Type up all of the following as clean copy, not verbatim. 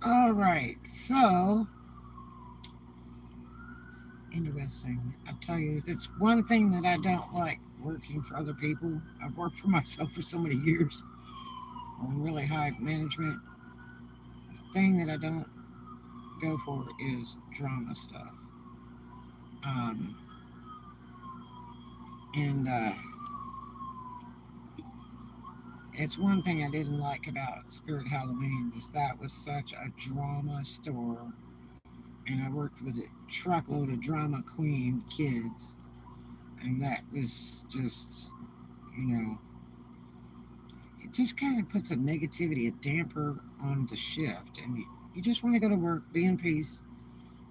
All right, so interesting. I tell you, that's one thing that I don't like working for other people. I've worked for myself for so many years on really high management. The thing that I don't go for is drama stuff. Um, and it's one thing I didn't like about Spirit Halloween is that was such a drama store, and I worked with a truckload of drama queen kids, and that was just, you know, it just kind of puts a negativity, a damper on the shift, and you just want to go to work, be in peace,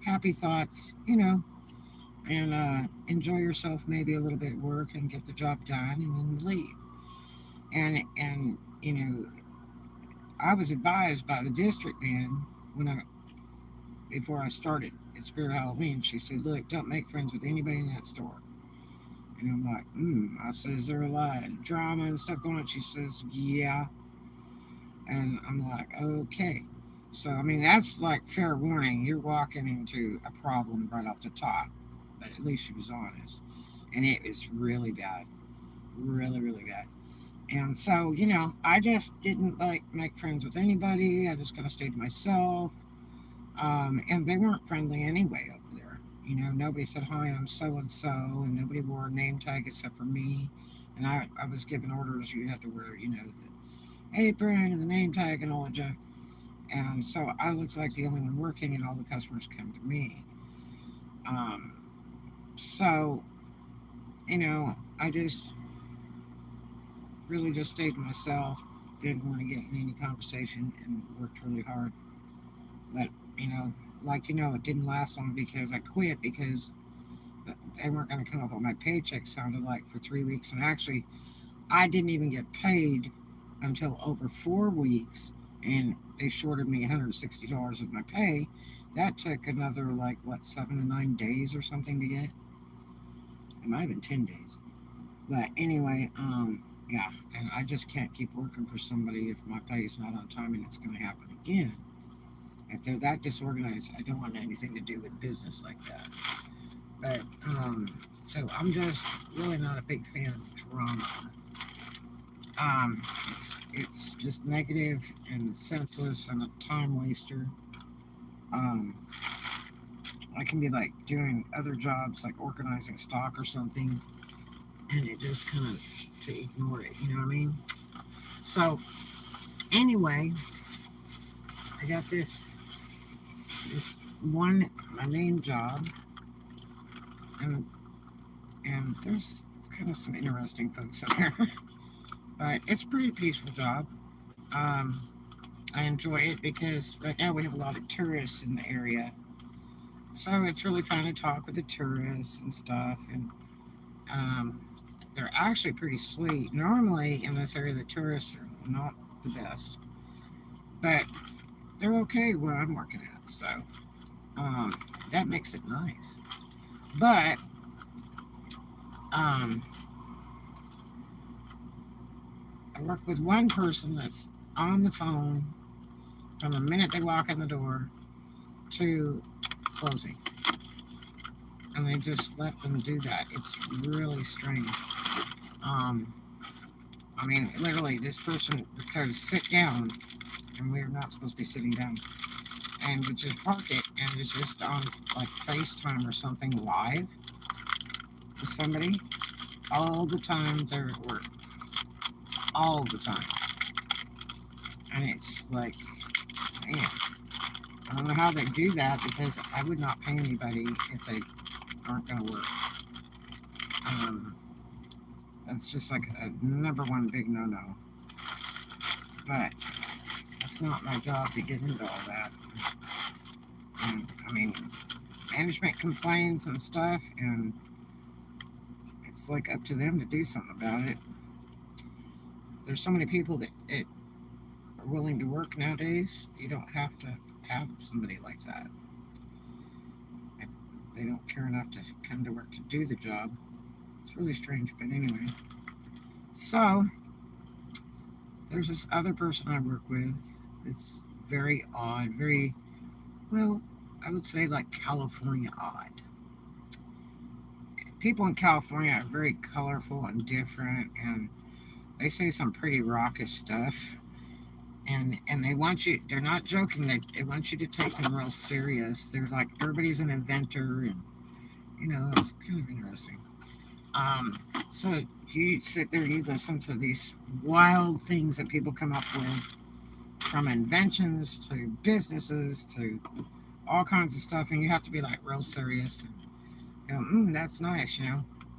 happy thoughts, and enjoy yourself maybe a little bit at work and get the job done and then leave. And I was advised by the district man when I before I started at Spirit Halloween. She said, "Look, don't make friends with anybody in that store." And I'm like, I said, "Is there a lot of drama and stuff going on?" She says, "Yeah." And I'm like, "Okay." So, I mean, that's like fair warning. You're walking into a problem right off the top. But at least she was honest. And it was really bad. Really, really bad. And so, I just didn't like make friends with anybody. I just kind of stayed to myself. And they weren't friendly anyway over there. Nobody said, "Hi, I'm so and so," and nobody wore a name tag except for me. And I was given orders you had to wear, the apron and the name tag and all that junk. And so I looked like the only one working, and all the customers come to me. Um, so, I just really just stayed to myself, didn't want to get in any conversation, and worked really hard. But, it didn't last long because I quit because they weren't going to come up with my paycheck, sounded like, for 3 weeks. And actually, I didn't even get paid until over 4 weeks, and they shorted me $160 of my pay. That took another, like, what, 7 to 9 days or something to get? It might have been 10 days. But anyway, yeah, and I just can't keep working for somebody if my pay is not on time, and it's going to happen again. If they're that disorganized, I don't want anything to do with business like that. But so I'm just really not a big fan of drama. It's just negative and senseless and a time waster. Um, I can be like doing other jobs, like organizing stock or something, and it just kind of to ignore it. You know what I mean? So anyway, I got this one my main job, and there's kind of some interesting folks in there, but it's a pretty peaceful job. Um, I enjoy it because right now we have a lot of tourists in the area, so it's really fun to talk with the tourists and stuff. And um, they're actually pretty sweet. Normally in this area, the tourists are not the best, but they're okay where I'm working at, so um, that makes it nice. But um, I work with one person that's on the phone from the minute they walk in the door to closing, and they just let them do that. It's really strange. Um, I mean, literally, this person would kind of sit down, and we're not supposed to be sitting down, and would just park it, and it's just on like FaceTime or something live with somebody all the time they're at work, all the time, and it's like, man, I don't know how they do that because I would not pay anybody if they aren't going to work. Um, that's just like a number one big no-no. But that's not my job to get into all that. And, I mean, management complains and stuff, and it's like up to them to do something about it. There's so many people that are willing to work nowadays. You don't have to have somebody like that. If they don't care enough to come to work to do the job, it's really strange. But anyway, so there's this other person I work with. It's very odd, very, well, I would say like California odd. People in California are very colorful and different, and they say some pretty raucous stuff. And they want you, they're not joking, they want you to take them real serious. They're like, everybody's an inventor, and, it's kind of interesting. Um, so you sit there and you listen to these wild things that people come up with, from inventions to businesses to all kinds of stuff, and you have to be like real serious and go, that's nice.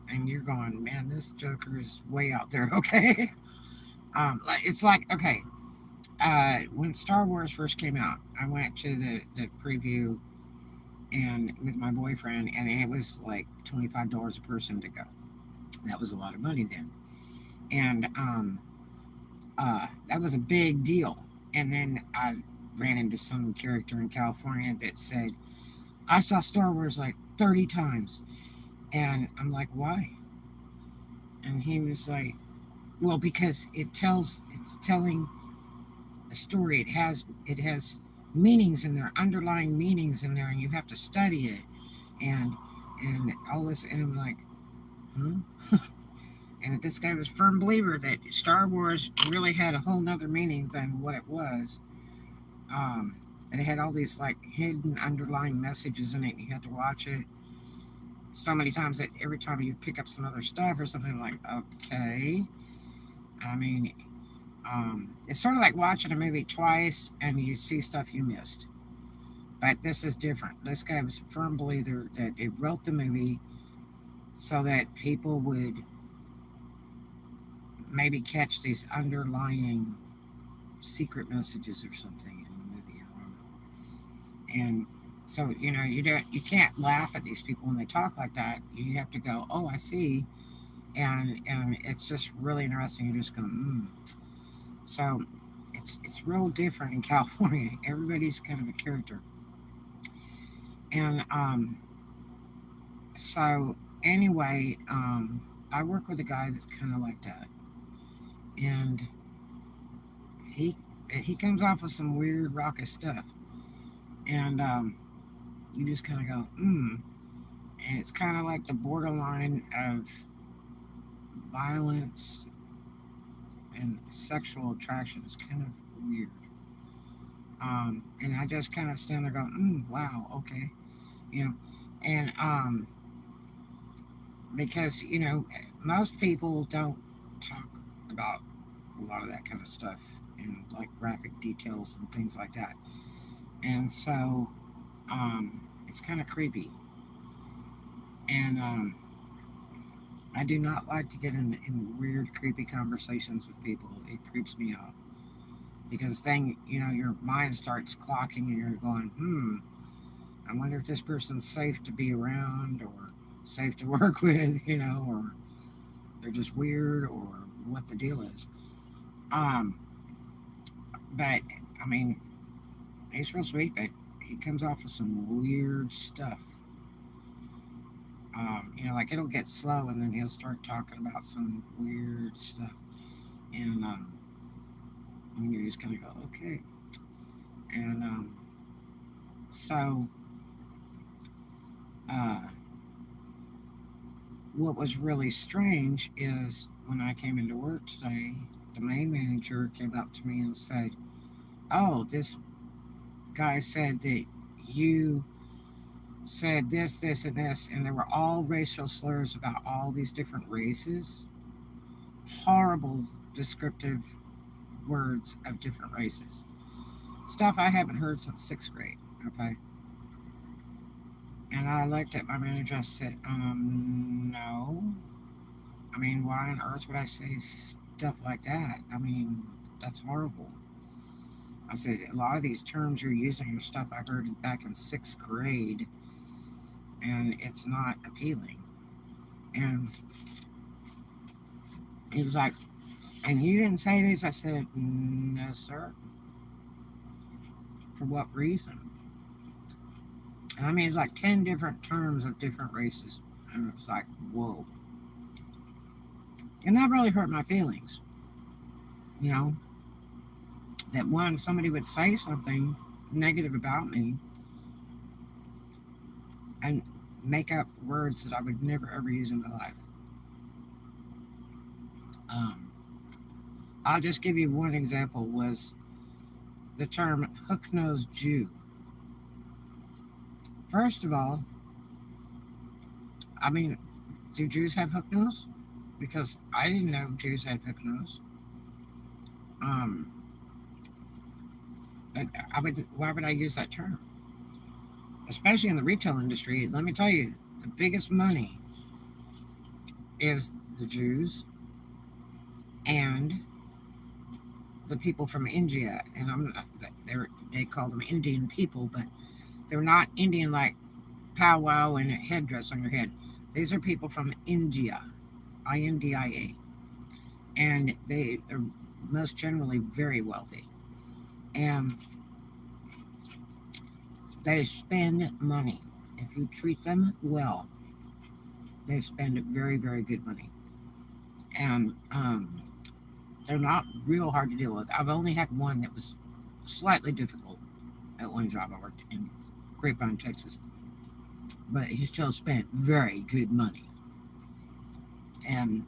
And you're going, man, this Joker is way out there, okay? It's like, okay, when Star Wars first came out, I went to the preview and with my boyfriend, and it was like $25 a person to go. That was a lot of money then, and that was a big deal. And then I ran into some character in California that said, "I saw Star Wars like 30 times," and I'm like, "Why?" And he was like, "Well, because it's telling a story. It has meanings in there, underlying meanings in there, and you have to study it, and all this." And I'm like, huh? And this guy was a firm believer that Star Wars really had a whole nother meaning than what it was. Um, and it had all these like hidden underlying messages in it. And you had to watch it so many times that every time you pick up some other stuff or something, like, okay. I mean, it's sort of like watching a movie twice and you see stuff you missed. But this is different. This guy was a firm believer that they wrote the movie so that people would maybe catch these underlying secret messages or something in the movie. I don't know. And so you can't laugh at these people when they talk like that. You have to go, oh, I see, and it's just really interesting. You just go, So it's real different in California. Everybody's kind of a character, and so anyway, I work with a guy that's kind of like that, and he he comes off with some weird raucous stuff, and you just kind of go, and it's kind of like the borderline of violence and sexual attraction. Is kind of weird. And I just kind of stand there going, wow, okay, you know, and because most people don't talk about a lot of that kind of stuff in like graphic details and things like that, and so it's kind of creepy, and I do not like to get in weird, creepy conversations with people. It creeps me out because then your mind starts clocking and you're going, I wonder if this person's safe to be around or safe to work with, or they're just weird or what the deal is. Um, but I mean, he's real sweet, but he comes off with some weird stuff. Like it'll get slow and then he'll start talking about some weird stuff, and you just kind of go, okay. And so, uh, what was really strange is when I came into work today, the main manager came up to me and said, "Oh, this guy said that you said this, this, and this," and there were all racial slurs about all these different races. Horrible descriptive words of different races. Stuff I haven't heard since sixth grade. Okay. And I looked at my manager and said, no. I mean, why on earth would I say stuff like that? I mean, that's horrible. I said, a lot of these terms you're using are stuff I heard back in sixth grade, and it's not appealing. And he was like, "And you didn't say these?" I said, "No, sir." "For what reason?" And I mean, it's like 10 different terms of different races. And it's like, whoa. And that really hurt my feelings, you know? that one, somebody would say something negative about me and make up words that I would never ever use in my life. Um, I'll just give you one example was the term hook-nosed Jew. First of all, I mean, do Jews have hook nose? Because I didn't know Jews had hook nose. Um, but why would I use that term? Especially in the retail industry, let me tell you, the biggest money is the Jews and the people from India. And they call them Indian people, but they're not Indian like powwow and a headdress on your head. These are people from India, India, and they are most generally very wealthy, and they spend money. If you treat them well, they spend very, very good money, and they're not real hard to deal with. I've only had one that was slightly difficult at one job I worked in Grapevine, Texas, but he still spent very good money. And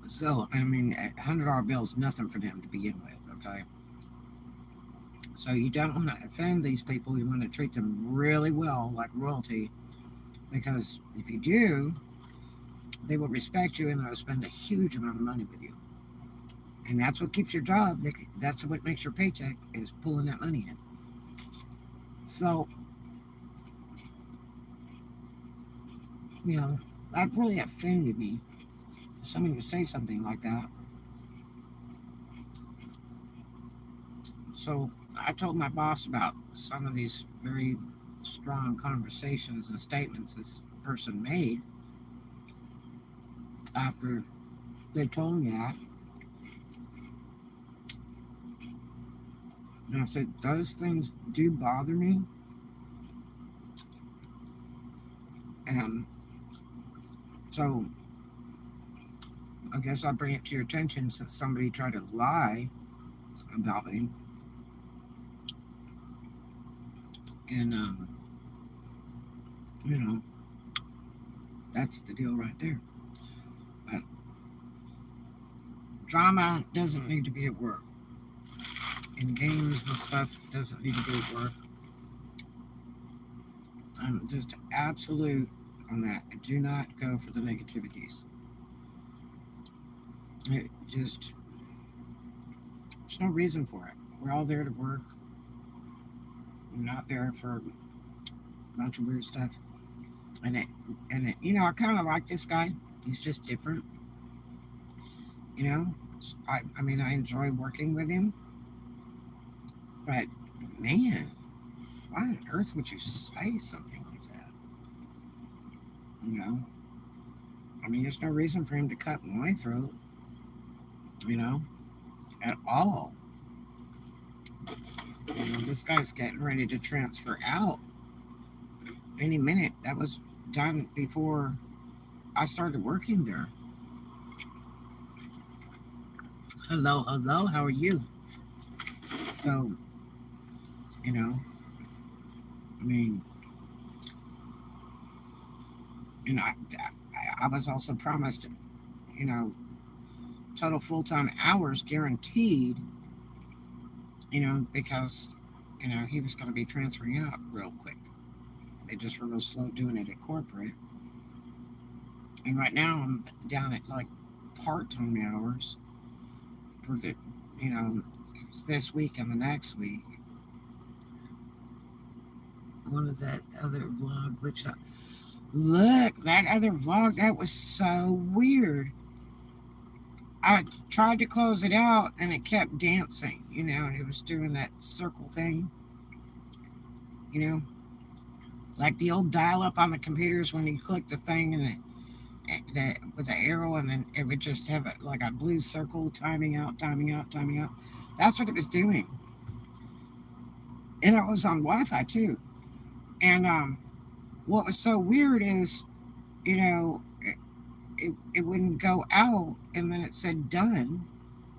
so, I mean, $100 bill is nothing for them to begin with, okay? So you don't want to offend these people. You want to treat them really well, like royalty, because if you do, they will respect you and they'll spend a huge amount of money with you. And that's what keeps your job. That's what makes your paycheck, is pulling that money in. So, that really offended me. Somebody would say something like that. So I told my boss about some of these very strong conversations and statements this person made after they told me that. And I said, those things do bother me. And so I guess I'll bring it to your attention since somebody tried to lie about me. And, that's the deal right there. But drama doesn't need to be at work. And games and stuff doesn't need to be at work. I'm just absolute on that. Do not go for the negativities. There's no reason for it. We're all there to work. We're not there for a bunch of weird stuff. And I kind of like this guy. He's just different. I mean, I enjoy working with him. But, man, why on earth would you say something like that? I mean, there's no reason for him to cut my throat, at all. This guy's getting ready to transfer out any minute. That was done before I started working there. Hello, how are you? So, I mean, I was also promised, total full-time hours guaranteed, because, he was going to be transferring out real quick. They just were real slow doing it at corporate. And right now I'm down at like part-time hours for the, this week and the next week. One of that other vlog glitched out. Look, that other vlog, that was so weird. I tried to close it out and it kept dancing, and it was doing that circle thing, like the old dial-up on the computers when you click the thing and with the arrow, and then it would just have like a blue circle, timing out. That's what it was doing. And it was on Wi-Fi too. And what was so weird is, it wouldn't go out, and then it said done.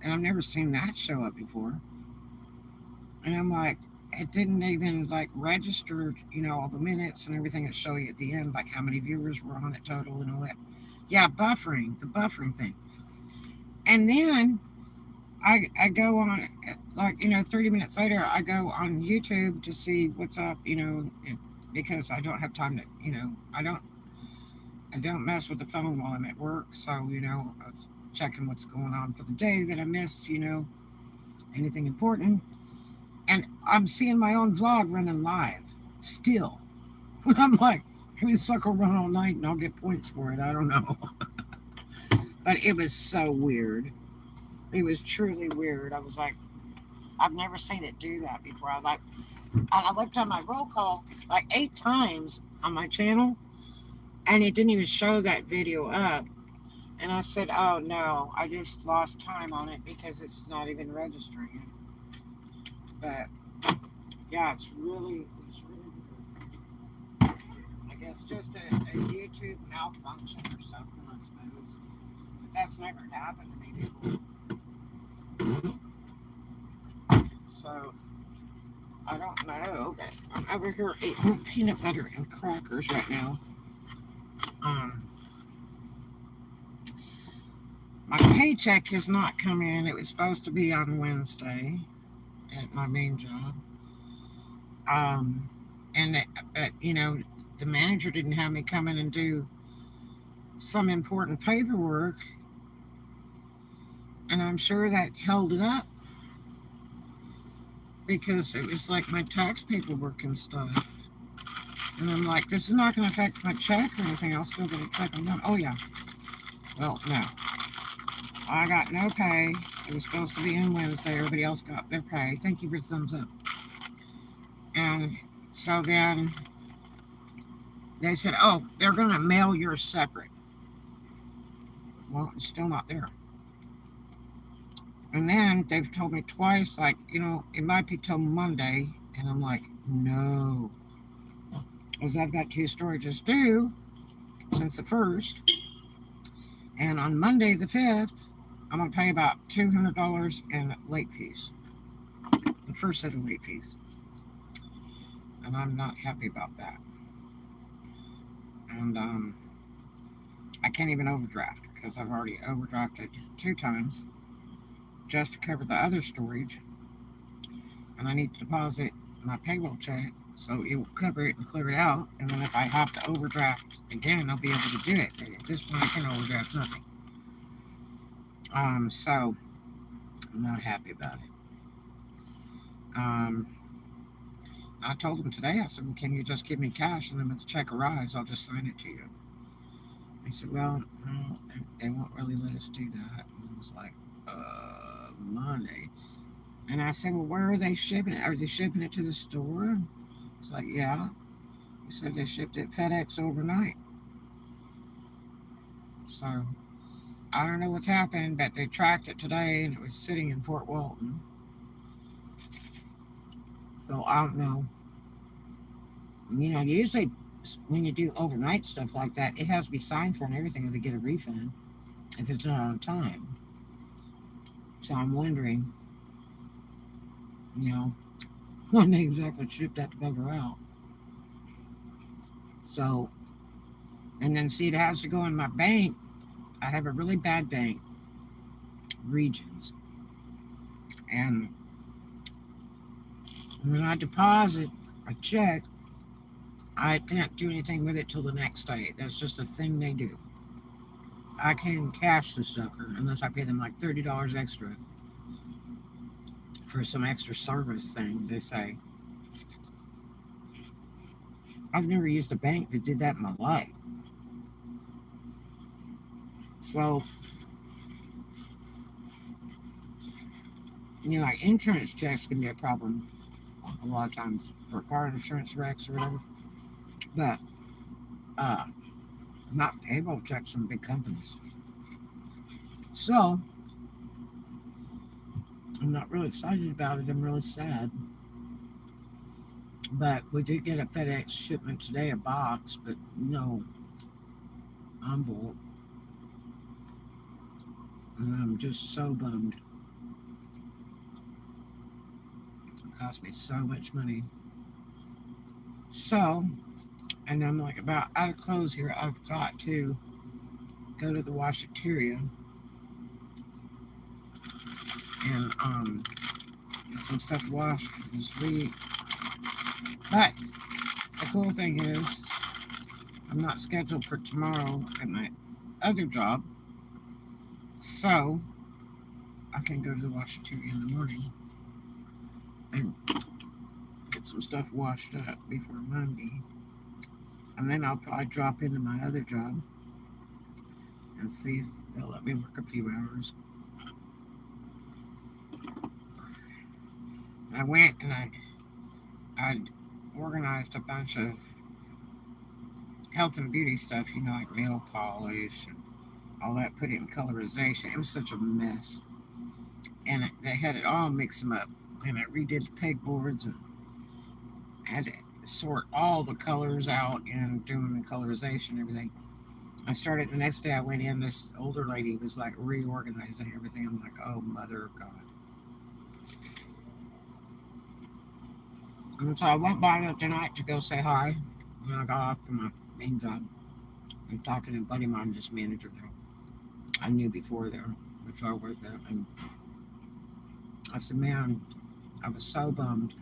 And I've never seen that show up before. And I'm like, it didn't even like register, all the minutes and everything that show you at the end, like how many viewers were on it total and all that. Yeah, the buffering thing. And then I go on, like, 30 minutes later, I go on YouTube to see what's up, because I don't have time to, I don't mess with the phone while I'm at work. So, I was checking what's going on for the day that I missed, anything important. And I'm seeing my own vlog running live still. And I'm like, maybe this sucker will run all night and I'll get points for it. I don't know. But it was so weird. It was truly weird. I was like, I've never seen it do that before. I looked at my roll call like 8 times on my channel, and it didn't even show that video up. And I said, oh no, I just lost time on it because it's not even registering it. But yeah, it's really weird. I guess just a YouTube malfunction or something, I suppose. But that's never happened to me before. So I don't know, but I'm over here eating peanut butter and crackers right now. Um, my paycheck has not come in. It was supposed to be on Wednesday at my main job. Um, but the manager didn't have me come in and do some important paperwork, and I'm sure that held it up because it was like my tax paperwork and stuff. And I'm like, this is not going to affect my check or anything. I'll still get a check on that. Oh, yeah. Well, no. I got no pay. It was supposed to be in Wednesday. Everybody else got their pay. Thank you for the thumbs up. And so then they said, oh, they're going to mail yours separate. Well, it's still not there. And then they've told me twice, like, it might be till Monday. And I'm like, no. Because I've got 2 storages due since the 1st. And on Monday the 5th, I'm going to pay about $200 in late fees. The first set of late fees. And I'm not happy about that. And I can't even overdraft because I've already overdrafted 2 times just to cover the other storage. And I need to deposit my payroll check so it will cover it and clear it out. And then if I have to overdraft again, I'll be able to do it. But at this point, I can overdraft nothing. So I'm not happy about it. I told them today, I said, well, can you just give me cash, and then when the check arrives, I'll just sign it to you. They said, well, no, they won't really let us do that. And I was like, Monday. And I said, well, where are they shipping it? Are they shipping it to the store? It's like, yeah. They said they shipped it FedEx overnight. So I don't know what's happened, but they tracked it today, and it was sitting in Fort Walton. So I don't know. Usually when you do overnight stuff like that, it has to be signed for and everything, or they get a refund if it's not on time. So I'm wondering, when they exactly ship that bugger out. So, and then see, it has to go in my bank. I have a really bad bank, Regions. And when I deposit a check, I can't do anything with it till the next day. That's just a thing they do. I can't cash the sucker unless I pay them like $30 extra for some extra service thing, they say. I've never used a bank that did that in my life. So, like insurance checks can be a problem a lot of times for car insurance wrecks or whatever. But not payroll checks from big companies. So I'm not really excited about it. I'm really sad. But we did get a FedEx shipment today, a box, but no envelope. And I'm just so bummed. cost me so much money. So, and I'm like about out of clothes here. I've got to go to the washateria and get some stuff washed this week. But the cool thing is, I'm not scheduled for tomorrow at my other job, so I can go to the washateria in the morning and get some stuff washed up before Monday. And then I'll probably drop into my other job and see if they'll let me work a few hours. I went and I organized a bunch of health and beauty stuff, like nail polish and all that, put it in colorization. It was such a mess. And they had it all mixed them up. And I redid the pegboards and had to sort all the colors out and doing the colorization and everything. I started the next day I went in, this older lady was like reorganizing everything. I'm like, oh, mother of God. And so I went by there tonight to go say hi. When I got off from my main job. I'm talking to a buddy of mine, this manager there. I knew before I worked there. And I said, man, I was so bummed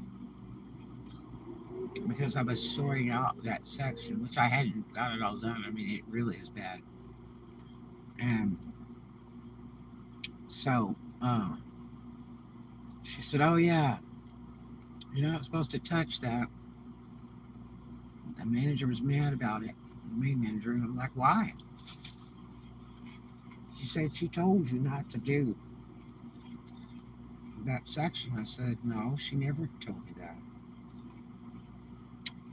because I was sorting out that section, which I hadn't got it all done. I mean, it really is bad. And so she said, oh, yeah, you're not supposed to touch that. The manager was mad about it, the main manager. And I'm like, why? She said, she told you not to do that section. I said, no, she never told me that.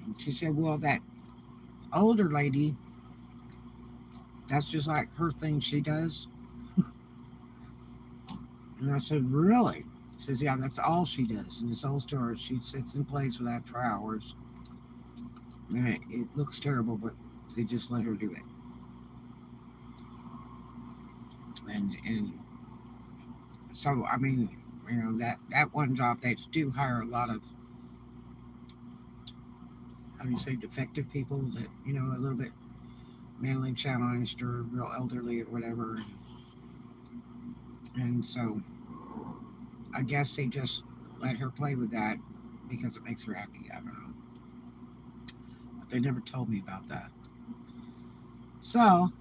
And she said, well, that older lady, that's just like her thing she does. And I said, really? She says, yeah, that's all she does in this whole store. She sits in place with that for hours. And it looks terrible, but they just let her do it. And so, I mean, that one job, they do hire a lot of, how do you say, defective people that, a little bit mentally challenged or real elderly or whatever. And so I guess they just let her play with that because it makes her happy. I don't know. But they never told me about that. So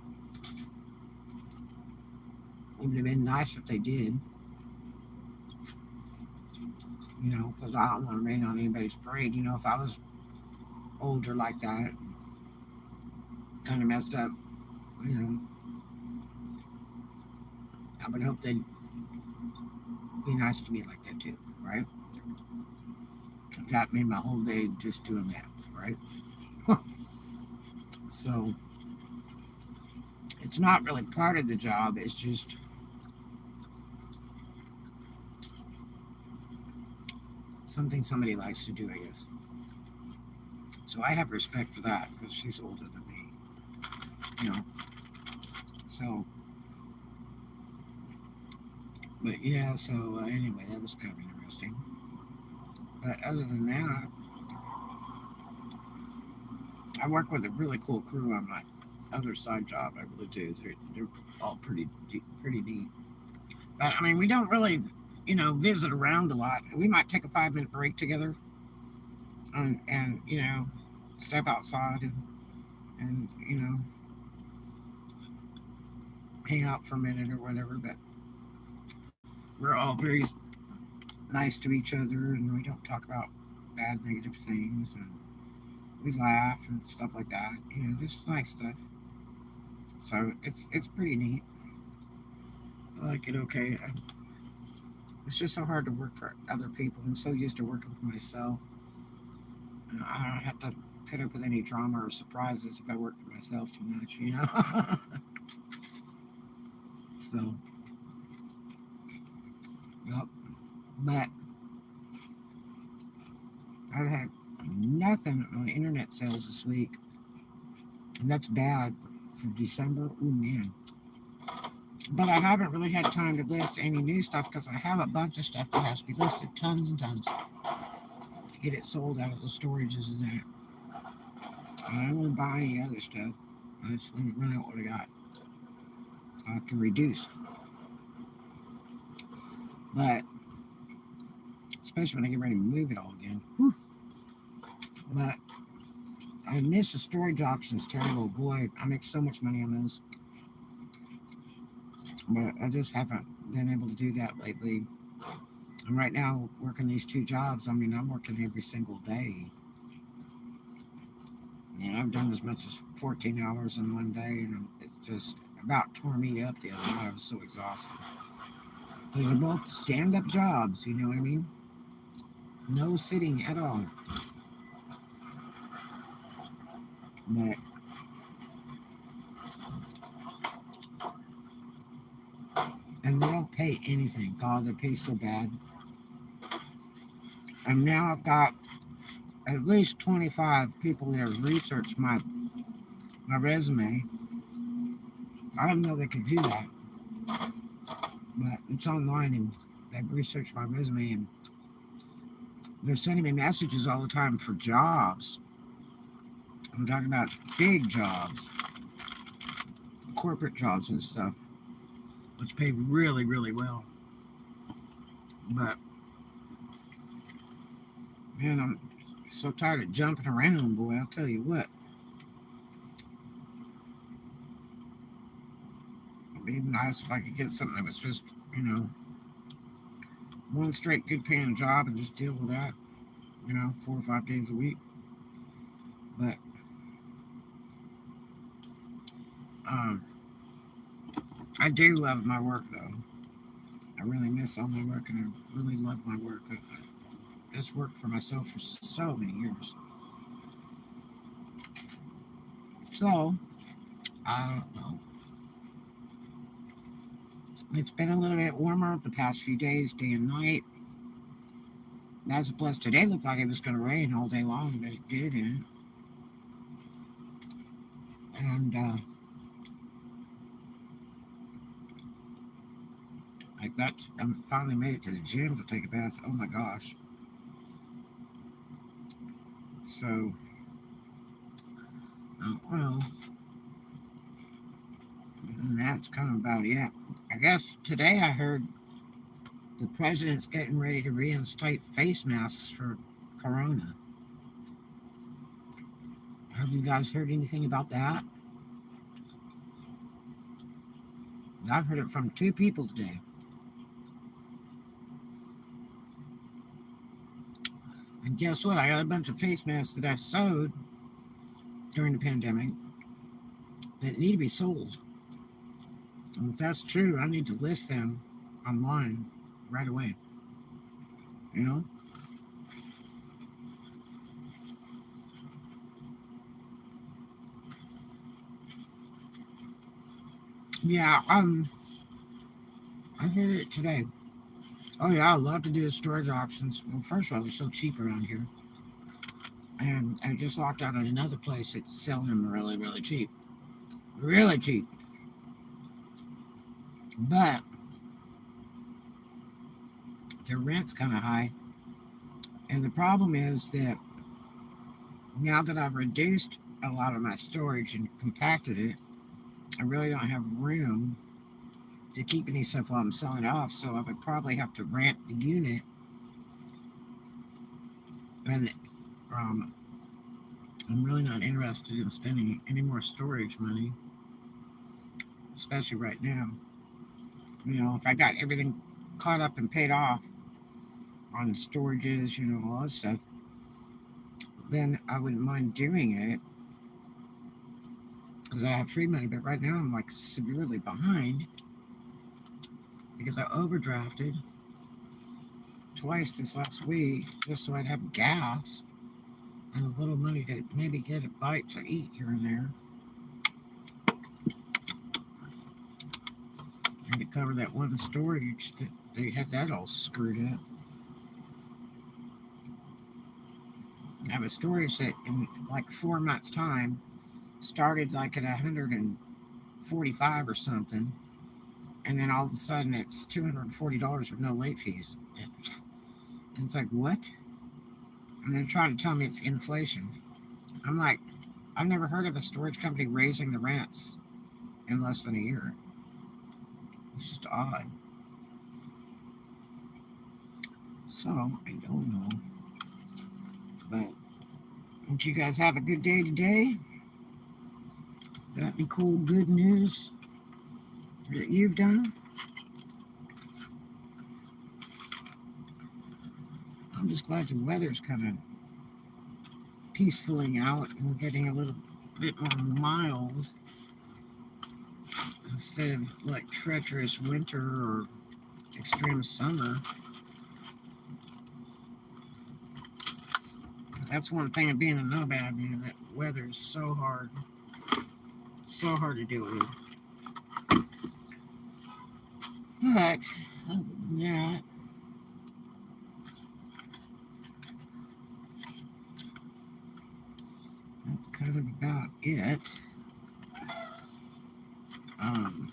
it would have been nice if they did. Because I don't want to rain on anybody's parade. If I was older like that, kind of messed up, I would hope they'd be nice to me like that too, right? That made my whole day just doing that, right? So it's not really part of the job, it's just something somebody likes to do, I guess. So I have respect for that because she's older than me, So, but yeah, so anyway, that was kind of interesting. But other than that, I work with a really cool crew on my other side job. I really do. They're all pretty neat. But I mean, we don't really, visit around a lot. We might take a 5-minute break together, and step outside and hang out for a minute or whatever. But we're all very nice to each other, and we don't talk about bad, negative things, and we laugh and stuff like that. Just nice stuff. So it's pretty neat. I like it. Okay. It's just so hard to work for other people. I'm so used to working for myself. I don't have to put up with any drama or surprises if I work for myself too much, So, yep. But I've had nothing on internet sales this week. And that's bad for December. Oh, man. But I haven't really had time to list any new stuff because I have a bunch of stuff that has to be listed. Tons and tons. to get it sold out of the storages and that. I don't want to buy any other stuff. I just want to run out what I got. I can reduce. But, especially when I get ready to move it all again. Whew. But, I miss the storage auctions terrible. Boy, I make so much money on those. But I just haven't been able to do that lately. And right now, working these 2 jobs, I mean, I'm working every single day. And I've done as much as 14 hours in one day, and it's just about tore me up the other night. I was so exhausted. Those are both stand-up jobs, you know what I mean? No sitting at all. But and they don't pay anything. God, they pay so bad. And now I've got at least 25 people that have researched my resume. I didn't know they could do that. But it's online and they've researched my resume and they're sending me messages all the time for jobs. I'm talking about big jobs, corporate jobs and stuff, which pay really, really well. But, man, I'm so tired of jumping around, boy, I'll tell you what. It'd be nice if I could get something that was just, you know, one straight good paying job and just deal with that, you know, 4 or 5 days a week. But, I do love my work, though. I really miss all my work, and I really love my work. I just worked for myself for so many years. So, I don't know. It's been a little bit warmer the past few days, day and night. That's a plus. Today looked like it was going to rain all day long, but it didn't. And, I finally made it to the gym to take a bath. Oh my gosh. So, well, and that's kind of about it. I guess today I heard the president's getting ready to reinstate face masks for Corona. Have you guys heard anything about that? I've heard it from 2 people today. And guess what? I got a bunch of face masks that I sewed during the pandemic that need to be sold. And if that's true, I need to list them online right away. You know? Yeah, I heard it today. Oh yeah, I love to do storage auctions. Well, first of all, they're so cheap around here. And I just walked out at another place that's selling them really, really cheap. Really cheap. But their rent's kind of high. And the problem is that now that I've reduced a lot of my storage and compacted it, I really don't have room to keep any stuff while I'm selling it off. So I would probably have to rent the unit. And I'm really not interested in spending any more storage money, especially right now. You know, if I got everything caught up and paid off on storages, you know, all that stuff, then I wouldn't mind doing it because I have free money. But right now I'm like severely behind because I overdrafted twice this last week just so I'd have gas and a little money to maybe get a bite to eat here and there. And to cover that one storage that they had that all screwed up. I have a storage that in like 4 months' time started like at 145 or something, and then all of a sudden it's $240 with no late fees. And it's like, what? And they're trying to tell me it's inflation. I'm like, I've never heard of a storage company raising the rents in less than a year. It's just odd. So, I don't know. But, don't you guys have a good day today? Got any cool good news that you've done? I'm just glad the weather's kind of peacefuling out and we're getting a little bit more mild instead of like treacherous winter or extreme summer. That's one thing of being a nomad, man. That weather is so hard to deal with. But other than that, that's kind of about it. Um,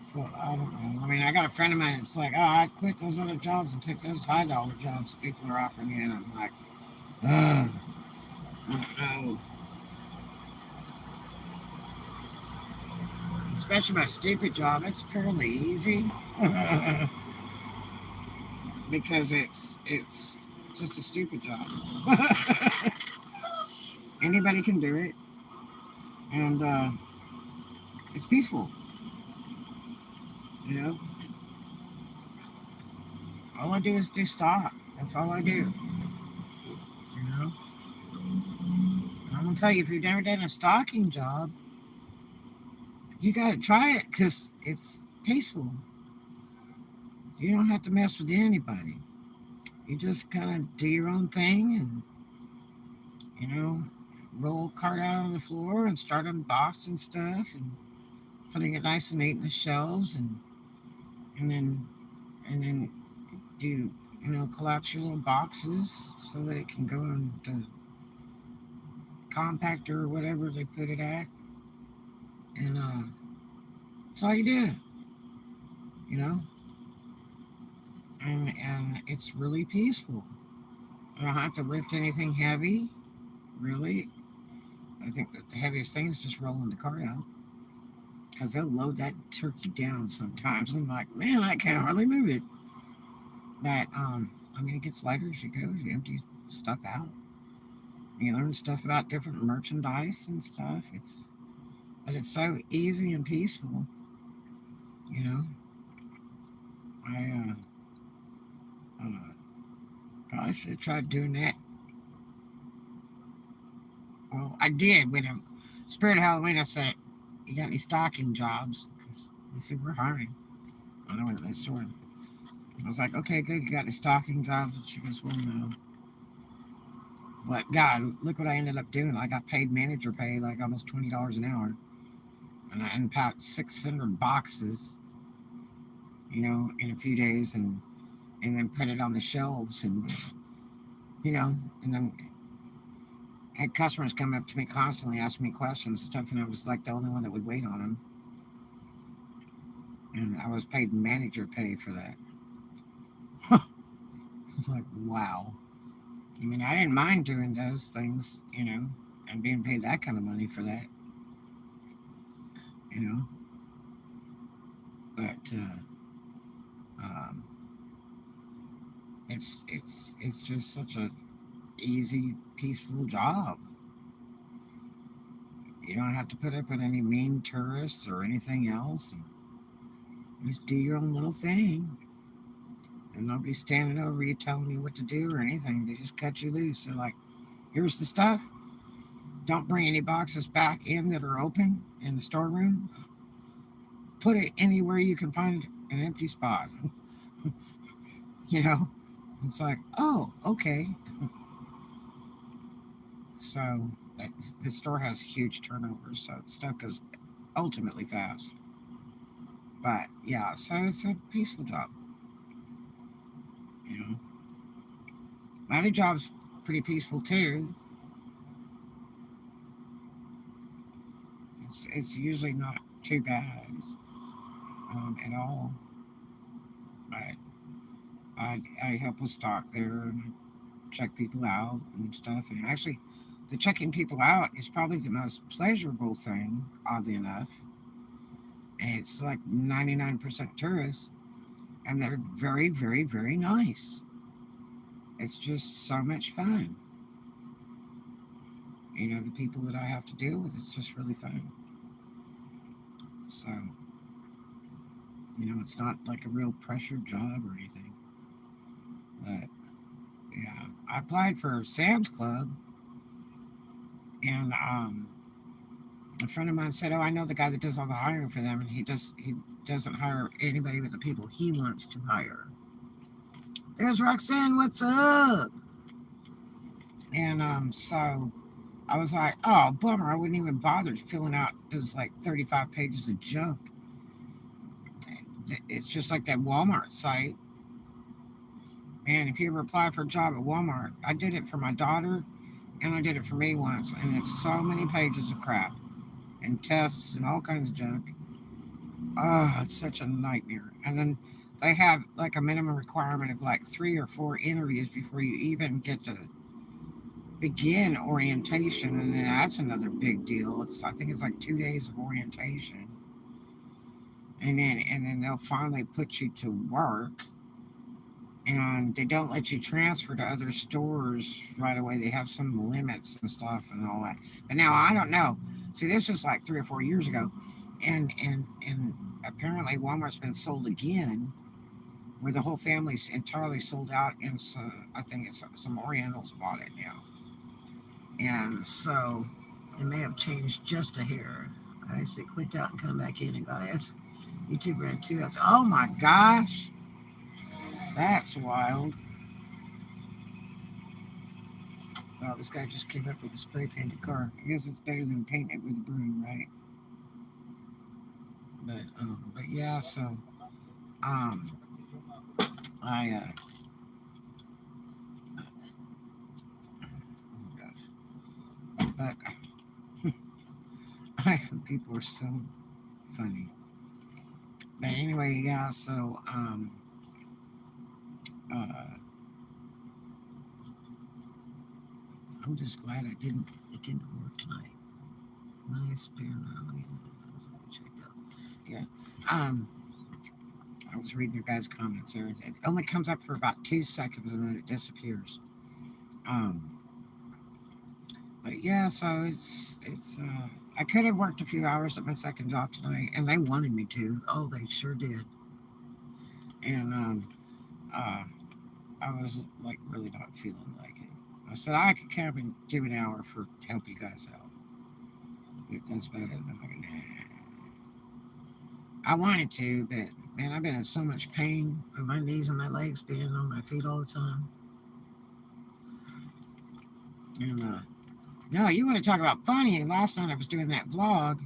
so I don't know. I mean, I got a friend of mine that's like, oh, I'd quit those other jobs and take those high dollar jobs that people are offering me, and I'm like, I don't know. Especially my stupid job, it's fairly easy because it's just a stupid job. Anybody can do it, and it's peaceful. You know, all I do is do stock. That's all I do. You know, I'm gonna tell you, if you've never done a stocking job, you gotta try it because it's peaceful. You don't have to mess with anybody. You just kind of do your own thing, and you know, roll a cart out on the floor and start unboxing stuff and putting it nice and neat in the shelves, and then and then do collapse your little boxes so that it can go into compactor or whatever they put it at, and that's all you do, you know, and it's really peaceful. I don't have to lift anything heavy, really. I think that the heaviest thing is just rolling the cart out because they'll load that turkey down sometimes. I'm like, man, I can hardly move it. But I mean, it gets lighter as you go. You empty stuff out. You learn stuff about different merchandise and stuff. But it's so easy and peaceful. You know, I probably should have tried doing that. Well, I did when I Spirit of Halloween. I said, "You got any stocking jobs?" Because they said we're hiring. I know what they sort. I was like, "Okay, good. You got any stocking jobs?" And she goes, "Well, no." But God, look what I ended up doing. I got paid manager pay, like almost $20 an hour, and I unpacked 600 boxes, in a few days, and then put it on the shelves, and and then had customers come up to me constantly asking me questions and stuff, and I was like the only one that would wait on them, and I was paid manager pay for that. I was like, wow. I mean, I didn't mind doing those things, and being paid that kind of money for that, you know. But um, it's just such a easy, peaceful job. You don't have to put up with any mean tourists or anything else. You just do your own little thing, and nobody's standing over you telling you what to do or anything. They just cut you loose. They're like, "Here's the stuff. Don't bring any boxes back in that are open in the storeroom. Put it anywhere you can find an empty spot." you know, it's like, oh, okay. So the store has huge turnover, so stuff goes ultimately fast. But yeah, so it's a peaceful job. You know, my other job's pretty peaceful too. It's usually not too bad at all. But I help with stock there and check people out and stuff. And actually, the checking people out is probably the most pleasurable thing, oddly enough. And it's like 99% tourists, and they're very, very, very nice. It's just so much fun. The people that I have to deal with, it's just really fun. So, it's not like a real pressured job or anything. But yeah, I applied for Sam's Club, and a friend of mine said, "Oh, I know the guy that does all the hiring for them, and he doesn't hire anybody but the people he wants to hire." There's Roxanne. What's up? And so I was like, "Oh, bummer! I wouldn't even bother filling out those like 35 pages of junk." It's just like that Walmart site. And if you ever apply for a job at Walmart, I did it for my daughter and I did it for me once, and it's so many pages of crap and tests and all kinds of junk. Oh, it's such a nightmare. And then they have like a minimum requirement of like 3 or 4 interviews before you even get to begin orientation, and then that's another big deal. I think it's like 2 days of orientation, and then they'll finally put you to work, and they don't let you transfer to other stores right away. They have some limits and stuff and all that. But now I don't know. See, this was like 3 or 4 years ago, and apparently Walmart's been sold again, where the whole family's entirely sold out, and so I think it's some Orientals bought it now, and so it may have changed just a hair. I actually clicked out and come back in and got it. It's YouTube ran 2. I was, oh my gosh, that's wild. Oh, this guy just came up with a spray painted car. I guess it's better than painting it with a broom, right? But yeah. So um, I oh gosh, but people are so funny. But anyway, yeah. So uh, I'm just glad it didn't work tonight. Nice beer. Yeah. Um, I was reading your guys' comments there. It only comes up for about 2 seconds and then it disappears. Um, but yeah, so it's. I could have worked a few hours at my second job tonight, and they wanted me to. Oh, they sure did. And uh, I was like really not feeling like it. I said I could come and do an hour to help you guys out. But that's better. I'm like, nah. I wanted to, but man, I've been in so much pain with my knees and my legs being on my feet all the time. And no, you want to talk about funny? Last night I was doing that vlog,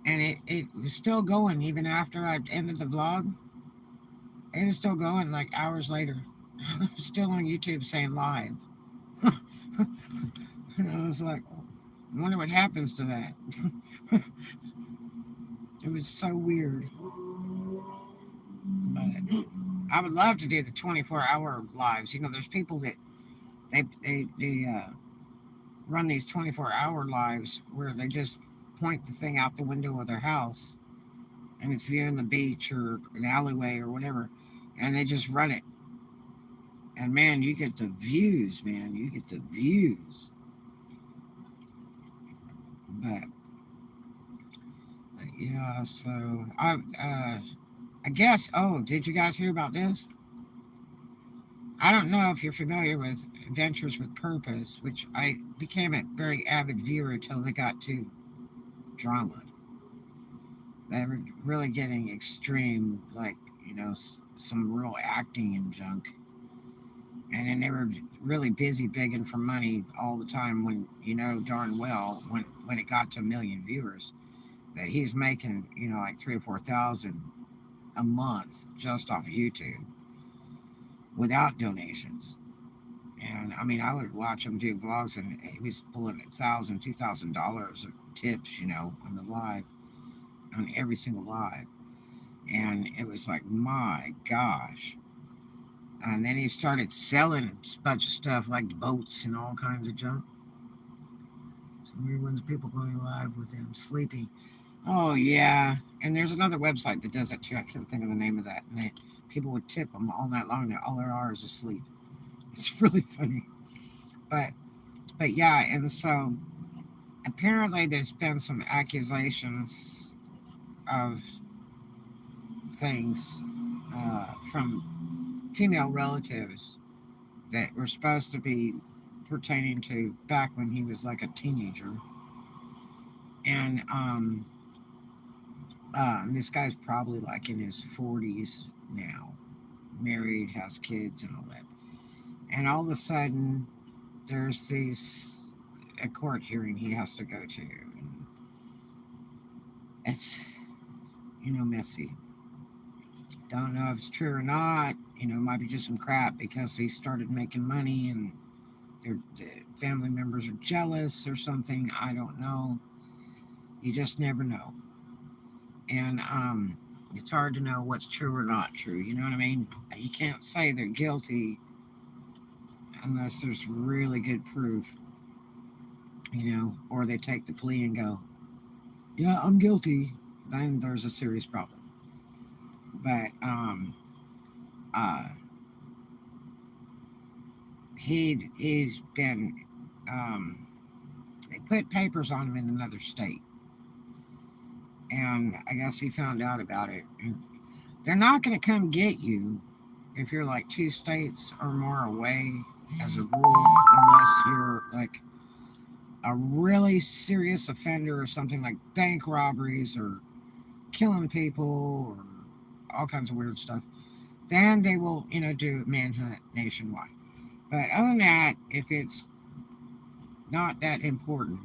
and it was still going even after I ended the vlog. It was still going like hours later. Still on YouTube saying live. And I was like, I wonder what happens to that. It was so weird. But I would love to do the 24-hour lives. There's people that they run these 24-hour lives where they just point the thing out the window of their house and it's viewing the beach or an alleyway or whatever, and they just run it. And man, you get the views, man. You get the views. But, but yeah, so I guess. Oh, did you guys hear about this? I don't know if you're familiar with Adventures with Purpose, which I became a very avid viewer until they got to drama. They were really getting extreme, like, some real acting and junk. And then they were really busy begging for money all the time when darn well when it got to 1 million viewers that he's making like 3 or 4 thousand a month just off YouTube without donations. And I mean, I would watch him do vlogs, and he was pulling $1,000, $2,000 of tips, on the live, on every single live. And it was like, my gosh. And then he started selling a bunch of stuff like boats and all kinds of junk. Some weird ones, people going live with him sleeping. Oh, yeah. And there's another website that does that too. I can't think of the name of that. And people would tip them all night long. All they are is asleep. It's really funny. But, but yeah, and so apparently there's been some accusations of things from female relatives that were supposed to be pertaining to back when he was like a teenager. And this guy's probably like in his 40s now, married, has kids, and all that. And all of a sudden, there's these a court hearing he has to go to. And it's messy. Don't know if it's true or not. It might be just some crap because he started making money and their family members are jealous or something. I don't know. You just never know. And it's hard to know what's true or not true. You know what I mean? You can't say they're guilty unless there's really good proof, or they take the plea and go, yeah, I'm guilty. Then there's a serious problem. But uh, he's been they put papers on him in another state, and I guess he found out about it. And they're not going to come get you if you're like 2 states or more away, as a rule, unless you're like a really serious offender or something like bank robberies or killing people or all kinds of weird stuff. Then they will, do manhunt nationwide. But other than that, if it's not that important,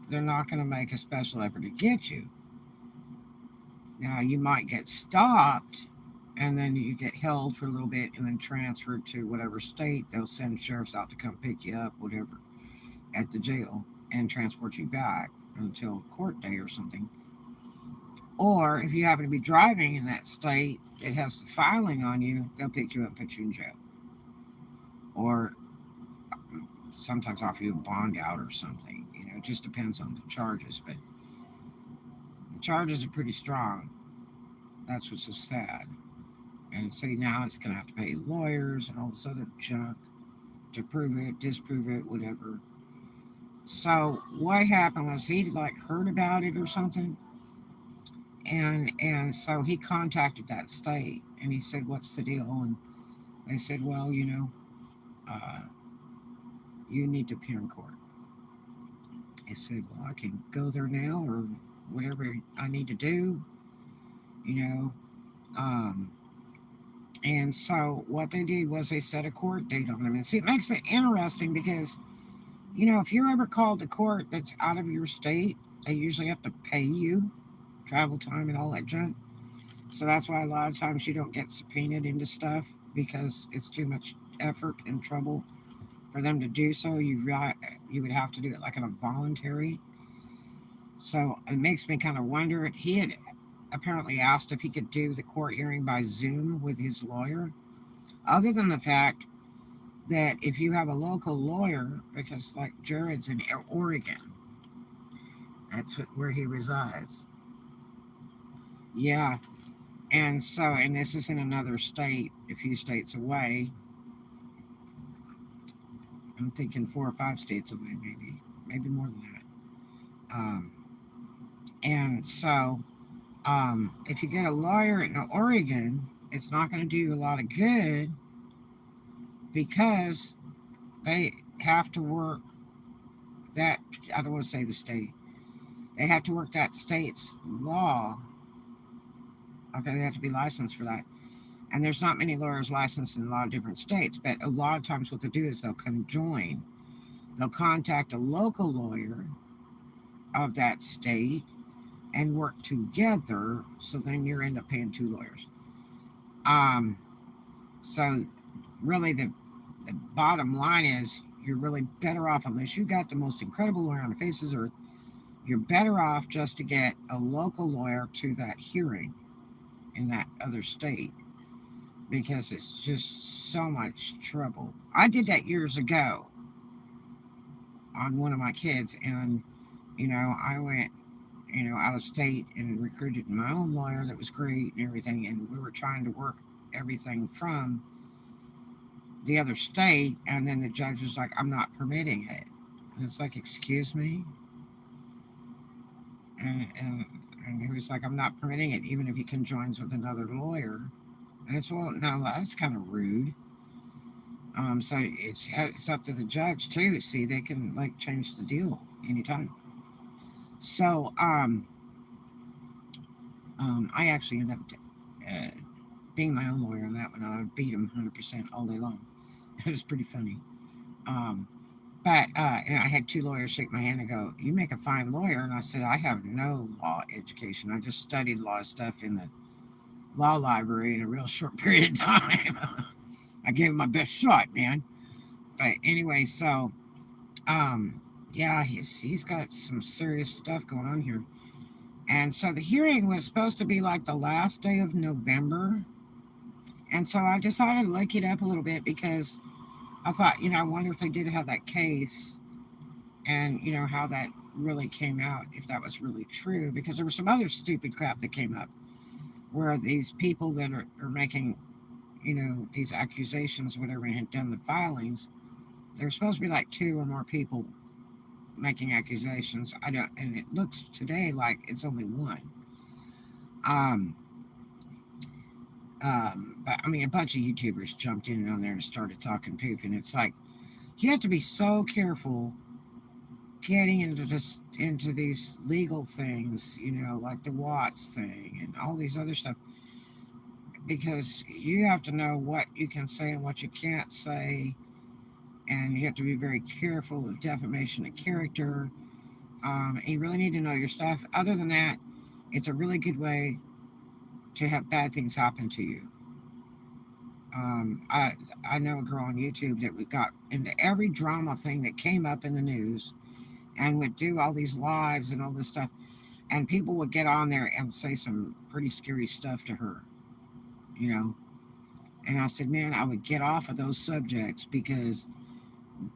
they're not going to make a special effort to get you. Now, you might get stopped and then you get held for a little bit and then transferred to whatever state. They'll send sheriffs out to come pick you up, whatever, at the jail and transport you back until court day or something. Or if you happen to be driving in that state that has the filing on you, they'll pick you up and put you in jail. Or sometimes offer you a bond out or something. It just depends on the charges. But the charges are pretty strong. That's what's so sad. And see, now it's going to have to pay lawyers and all this other junk to prove it, disprove it, whatever. So what happened was he like heard about it or something, and so he contacted that state and he said, "What's the deal?" And they said, "Well, uh, you need to appear in court." He said, "Well, I can go there now or whatever I need to do, you know." Um, and so what they did was they set a court date on him. And see, it makes it interesting because, if you're ever called to court that's out of your state, they usually have to pay you travel time and all that junk. So that's why a lot of times you don't get subpoenaed into stuff because it's too much effort and trouble for them to do so. You would have to do it like on a voluntary. So it makes me kind of wonder. He had apparently asked if he could do the court hearing by Zoom with his lawyer, other than the fact that if you have a local lawyer, because like Jared's in Oregon, that's where he resides. Yeah, and this is in another state, a few states away. I'm thinking 4 or 5 states away, maybe more than that. Um, and so, if you get a lawyer in Oregon, it's not going to do you a lot of good because they have to work that. I don't want to say the state. They have to work that state's law. Okay, they have to be licensed for that. And there's not many lawyers licensed in a lot of different states, but a lot of times what they do is they'll conjoin. They'll contact a local lawyer of that state and work together, so then you end up paying 2 lawyers. Um, so really the bottom line is you're really better off, unless you got the most incredible lawyer on the face of the earth, you're better off just to get a local lawyer to that hearing in that other state because it's just so much trouble. I did that years ago on one of my kids, and I went out of state and recruited my own lawyer that was great and everything, and we were trying to work everything from the other state, and then the judge was like, I'm not permitting it. And it's like, excuse me? And he was like, I'm not permitting it, even if he conjoins with another lawyer. And it's, well, no, that's kind of rude. So it's up to the judge too. See, they can like change the deal anytime. So I actually ended up uh, being my own lawyer on that one. I beat him 100% all day long. It was pretty funny. Um, but I had two lawyers shake my hand and go, "You make a fine lawyer." And I said, "I have no law education. I just studied law stuff in the law library in a real short period of time." I gave him my best shot, man. But anyway, so yeah, he's got some serious stuff going on here. And so the hearing was supposed to be like the last day of November. And so I decided to look it up a little bit because I thought, I wonder if they did have that case and, how that really came out, if that was really true. Because there was some other stupid crap that came up where these people that are making, these accusations, whatever, and had done the filings, there were supposed to be like two or more people making accusations. And it looks today like it's only one. Um, but I mean, a bunch of YouTubers jumped in on there and started talking poop, and it's like you have to be so careful getting into these legal things, like the Watts thing and all these other stuff, because you have to know what you can say and what you can't say, and you have to be very careful of defamation of character. And you really need to know your stuff. Other than that, it's a really good way to have bad things happen to you. I know a girl on YouTube that we got into every drama thing that came up in the news and would do all these lives and all this stuff, and people would get on there and say some pretty scary stuff to her, you know. And I said, man, I would get off of those subjects because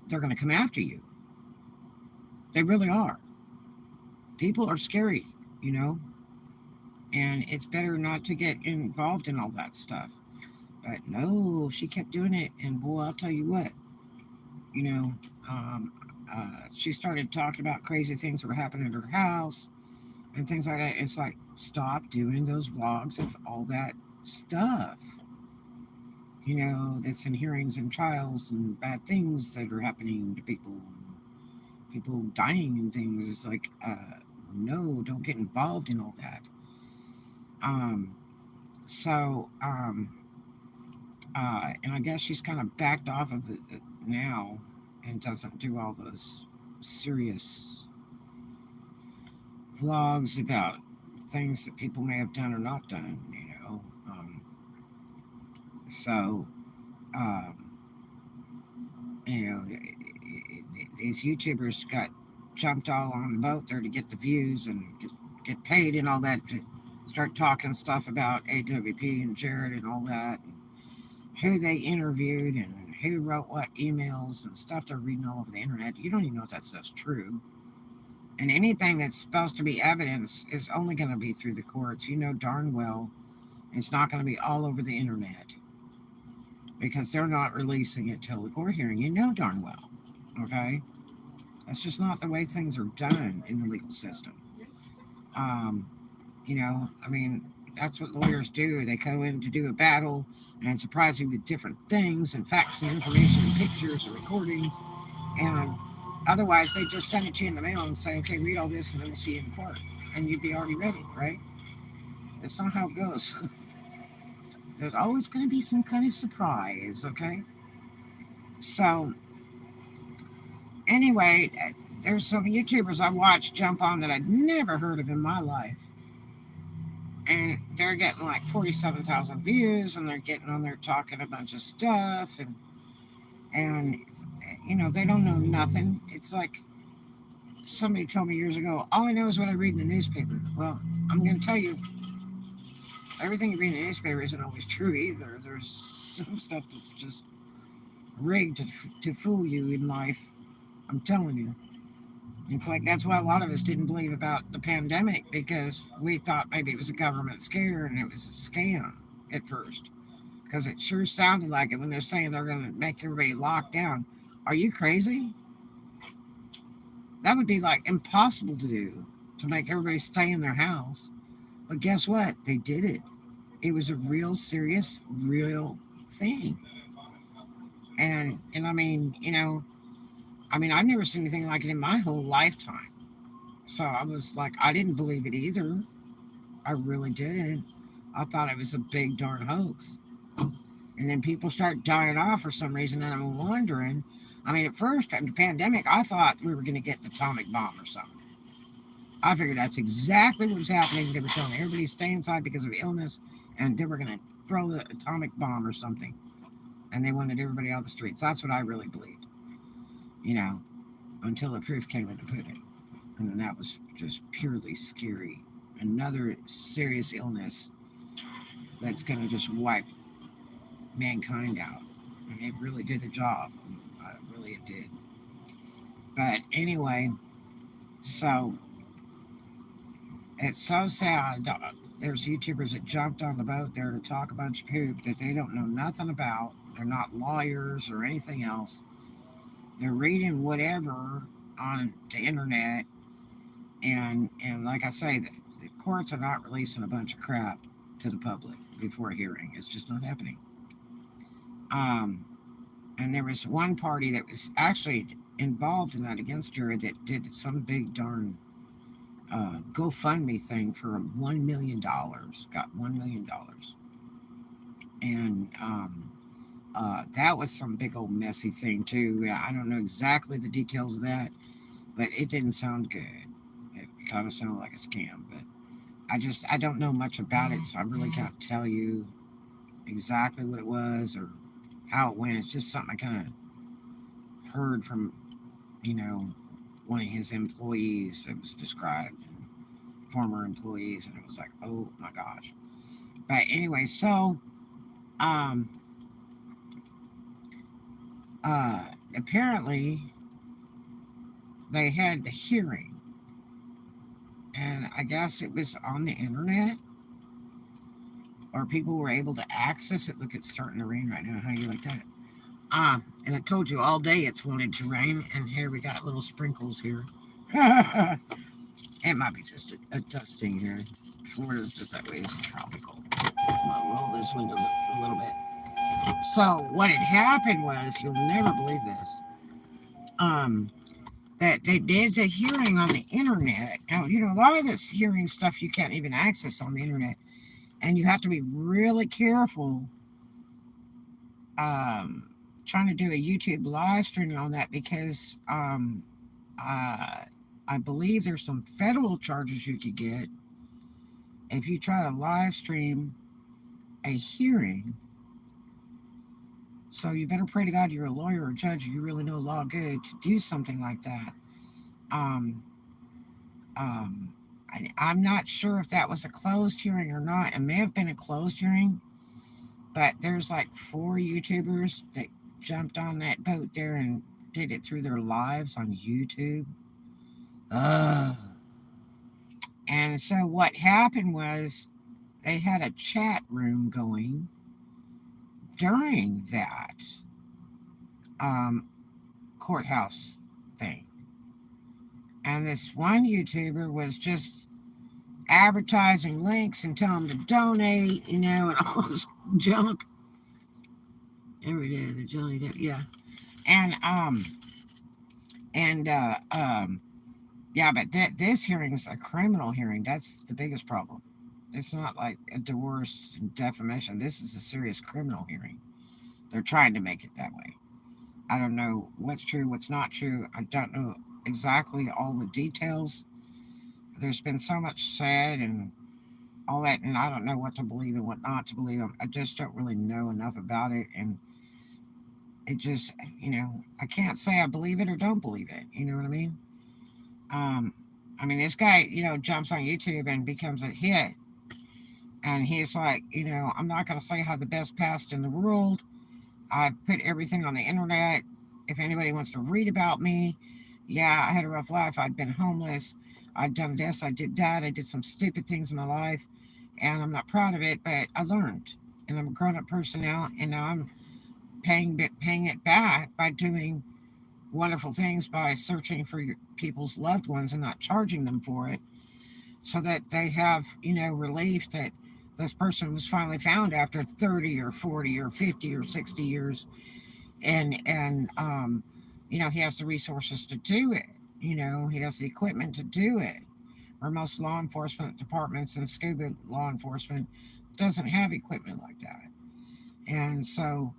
they're going to come after you. They really are. People are scary, you know, and it's better not to get involved in all that stuff. But no, she kept doing it, and boy, I'll tell you what, you know, um, she started talking about crazy things that were happening at her house and things like that. It's like, stop doing those vlogs of all that stuff, you know, that's in hearings and trials and bad things that are happening to people dying and things. It's like, no, don't get involved in all that. Um, so, and I guess she's kind of backed off of it now and doesn't do all those serious vlogs about things that people may have done or not done, you know. So, um, these YouTubers got jumped all on the boat there to get the views and get paid and all that to start talking stuff about AWP and Jared and all that, and who they interviewed and who wrote what emails and stuff they're reading all over the internet. You don't even know if that stuff's true. And anything that's supposed to be evidence is only going to be through the courts. You know darn well it's not going to be all over the internet because they're not releasing it till the court hearing. You know darn well. Okay? That's just not the way things are done in the legal system. Um, I mean, that's what lawyers do. They go in to do a battle and surprise you with different things and facts and information and pictures and recordings. And otherwise, they just send it to you in the mail and say, okay, read all this and then we'll see you in court. And you'd be already ready, right? That's not how it goes. There's always going to be some kind of surprise, okay? So, anyway, there's some YouTubers I watch jump on that I'd never heard of in my life. And they're getting like 47,000 views, and they're getting on there talking a bunch of stuff, and they don't know nothing. It's like somebody told me years ago, all I know is what I read in the newspaper. Well, I'm going to tell you, everything you read in the newspaper isn't always true either. There's some stuff that's just rigged to fool you in life. I'm telling you. It's like that's why a lot of us didn't believe about the pandemic because we thought maybe it was a government scare and it was a scam at first. Because it sure sounded like it when they're saying they're going to make everybody lock down. Are you crazy? That would be like impossible to do to make everybody stay in their house. But guess what? They did it. It was a real serious, real thing. And I mean, I've never seen anything like it in my whole lifetime. So I was like, I didn't believe it either. I really didn't. I thought it was a big darn hoax. And then people start dying off for some reason, and I'm wondering. I mean, at first, in the pandemic, I thought we were going to get an atomic bomb or something. I figured that's exactly what was happening. They were telling everybody to stay inside because of illness, and they were going to throw the atomic bomb or something. And they wanted everybody out the streets. That's what I really believed, you know, until the proof came into put it. And then that was just purely scary. Another serious illness that's going to just wipe mankind out. And it really did the job. Really, it did. But anyway, so it's so sad. There's YouTubers that jumped on the boat there to talk a bunch of poop that they don't know nothing about. They're not lawyers or anything else. They're reading whatever on the internet. And like I say, the courts are not releasing a bunch of crap to the public before a hearing. It's just not happening. And there was one party that was actually involved in that against jury that did some big darn GoFundMe thing for $1 million. Got $1 million. And that was some big old messy thing too. I don't know exactly the details of that, but it didn't sound good. It kind of sounded like a scam, but I don't know much about it, so I really can't tell you exactly what it was or how it went. It's just something I kind of heard from, one of his employees that was described, former employees, and it was like, oh my gosh. But anyway, so apparently they had the hearing, and I guess it was on the internet, or people were able to access it. Look, it's starting to rain right now. How do you like that? And I told you all day it's wanted to rain, and here we got little sprinkles here. It might be just a dusting here. Florida's just that way. It's tropical. I'll roll this window a little bit. So what had happened was, you'll never believe this, that they did the hearing on the internet. Now, a lot of this hearing stuff you can't even access on the internet, and you have to be really careful trying to do a YouTube live streaming on that because I believe there's some federal charges you could get if you try to live stream a hearing. So you better pray to God you're a lawyer or a judge, or you really know law good to do something like that. I'm not sure if that was a closed hearing or not. It may have been a closed hearing, but there's like 4 YouTubers that jumped on that boat there and did it through their lives on YouTube. And so what happened was they had a chat room going during that courthouse thing. And this one YouTuber was just advertising links and telling them to donate, and all this junk. Every day, the Johnny Depp, yeah. Yeah, but this hearing is a criminal hearing. That's the biggest problem. It's not like a divorce and defamation. This is a serious criminal hearing. They're trying to make it that way. I don't know what's true, what's not true. I don't know exactly all the details. There's been so much said and all that, and I don't know what to believe and what not to believe. I just don't really know enough about it, and it just, I can't say I believe it or don't believe it. You know what I mean? This guy, jumps on YouTube and becomes a hit, And he's like, I'm not going to say I had the best past in the world. I've put everything on the internet. If anybody wants to read about me, yeah, I had a rough life. I'd been homeless. I'd done this. I did that. I did some stupid things in my life. And I'm not proud of it, but I learned. And I'm a grown up person now. And now I'm paying it back by doing wonderful things by searching for people's loved ones and not charging them for it, so that they have relief that this person was finally found after 30 or 40 or 50 or 60 years, and he has the resources to do it. He has the equipment to do it, where most law enforcement departments and scuba law enforcement doesn't have equipment like that. And so,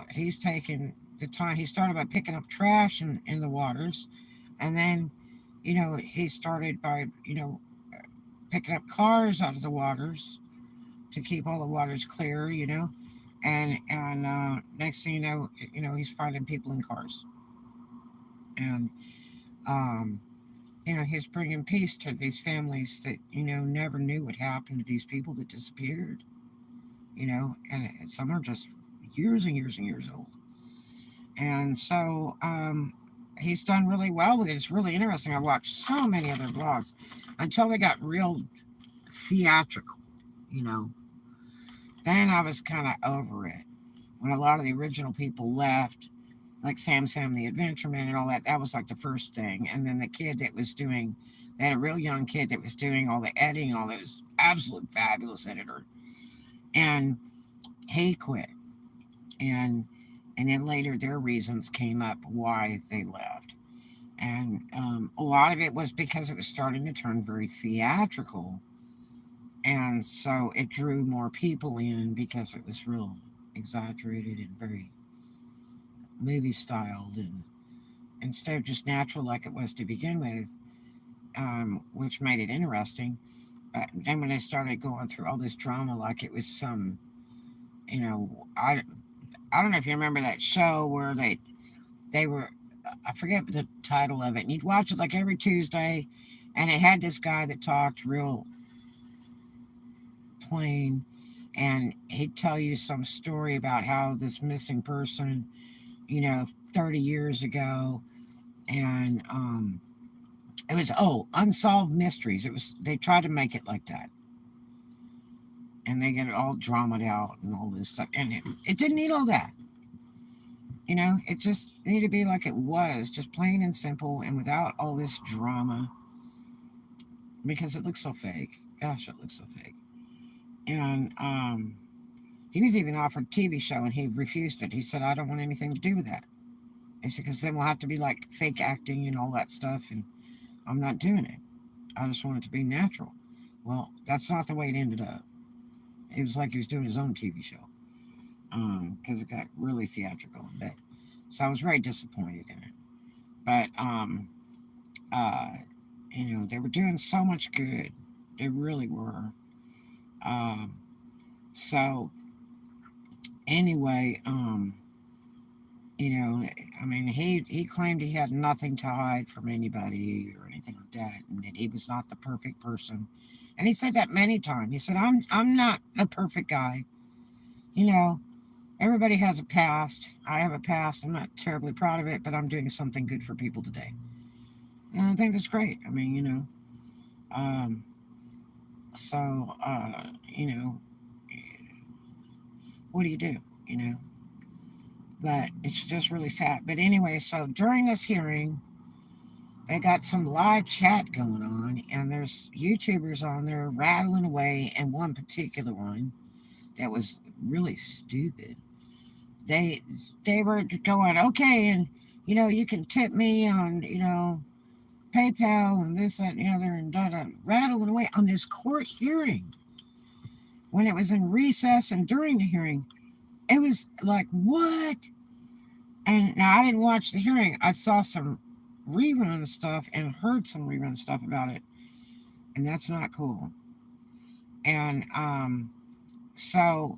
he's taken the time. He started by picking up trash in the waters, and then, he started by, picking up cars out of the waters to keep all the waters clear, and next thing he's finding people in cars, and um, he's bringing peace to these families that never knew what happened to these people that disappeared, and some are just years and years and years old. And so he's done really well with it. It's really interesting. I watched so many other vlogs until they got real theatrical, you know. Then I was kind of over it. When a lot of the original people left, like Sam the Adventureman and all that, that was like the first thing. And then the kid that was doing, they had a real young kid that was doing all the editing, all that was absolute fabulous editor. And he quit. And and then later their reasons came up why they left. And a lot of it was because it was starting to turn very theatrical, and so it drew more people in because it was real exaggerated and very movie styled, and instead of just natural like it was to begin with, which made it interesting. But then when they started going through all this drama, like it was some, you know, I don't know if you remember that show where they were, I forget the title of it, and you'd watch it like every Tuesday, and it had this guy that talked real plain, and he'd tell you some story about how this missing person, 30 years ago, and it was, unsolved mysteries. It was, they tried to make it like that, and they get it all dramaed out and all this stuff, and it didn't need all that. It just needed to be like it was, just plain and simple, and without all this drama, because it looks so fake. Gosh, it looks so fake. And he was even offered a TV show, and he refused it. He said, "I don't want anything to do with that." He said, "Because then we'll have to be like fake acting and all that stuff, and I'm not doing it. I just want it to be natural." Well, that's not the way it ended up. It was like he was doing his own TV show, because it got really theatrical. But so I was very disappointed in it. But uh, they were doing so much good. They really were. Um, so anyway, I mean, he claimed he had nothing to hide from anybody or anything like that, and that he was not the perfect person. And he said that many times. He said, I'm not a perfect guy. You know, everybody has a past. I have a past. I'm not terribly proud of it, but I'm doing something good for people today. And I think that's great. I mean, um, so, what do you do? You know, but it's just really sad. But anyway, so during this hearing, they got some live chat going on, and there's YouTubers on there rattling away, and one particular one that was really stupid. They they were going, okay, and you can tip me on PayPal and this, that, and the other, and rattling away on this court hearing when it was in recess and during the hearing. It was like, what? And now I didn't watch the hearing. I saw some rerun stuff and heard some rerun stuff about it, and that's not cool. And so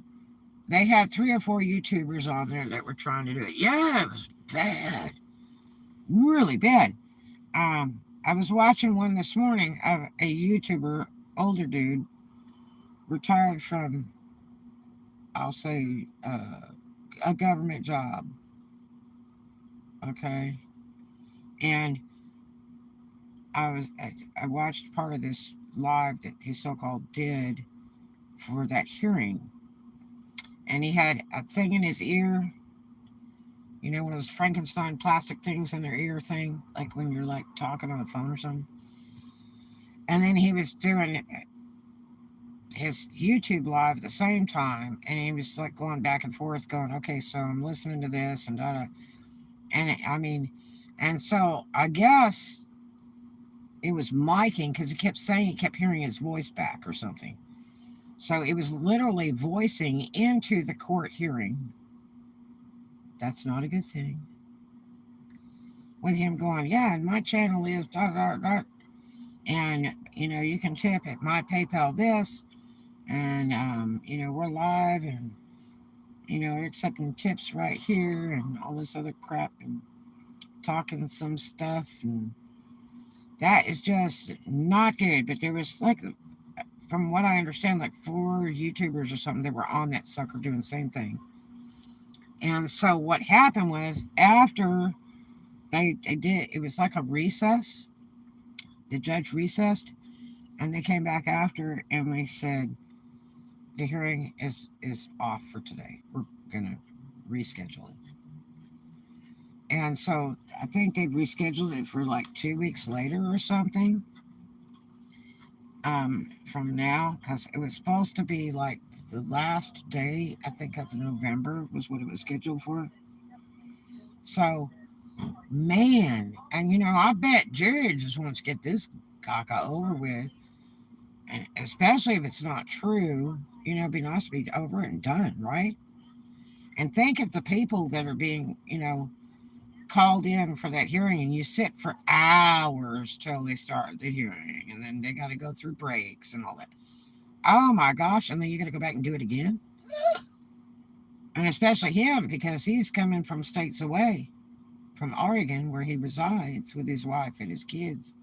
they had 3 or 4 YouTubers on there that were trying to do it. Yeah, it was bad, really bad. I was watching one this morning of a YouTuber, older dude, retired from, I'll say, a government job. Okay, and I watched part of this live that he so-called did for that hearing, and he had a thing in his ear. You know, one of those Frankenstein plastic things in their ear thing, like when you're like talking on the phone or something. And then he was doing his YouTube live at the same time, and he was like going back and forth, going, "Okay, so I'm listening to this and da da," and I mean, and so I guess it was miking because he kept saying he kept hearing his voice back or something. So it was literally voicing into the court hearing. That's not a good thing. With him going, "Yeah, and my channel is da da da," and you know you can tip at my PayPal this, and you know we're live, and you know we're accepting tips right here, and all this other crap, and talking some stuff, and that is just not good. But there was like, from what I understand, like 4 YouTubers or something that were on that sucker doing the same thing. And so what happened was after they did, it was like a recess. The judge recessed, and they came back after, and they said the hearing is off for today. We're gonna reschedule it. And so I think they've rescheduled it for like 2 weeks later or something. From now, because it was supposed to be like the last day, I think, of November was what it was scheduled for. So, man, and you know, I bet Jared just wants to get this caca over with, and especially if it's not true, you know, it'd be nice to be over and done, right? And think of the people that are being, you know, called in for that hearing, and you sit for hours till they start the hearing, and then they got to go through breaks and all that. Oh my gosh, and then you got to go back and do it again. And especially him, because he's coming from states away, from Oregon, where he resides with his wife and his kids.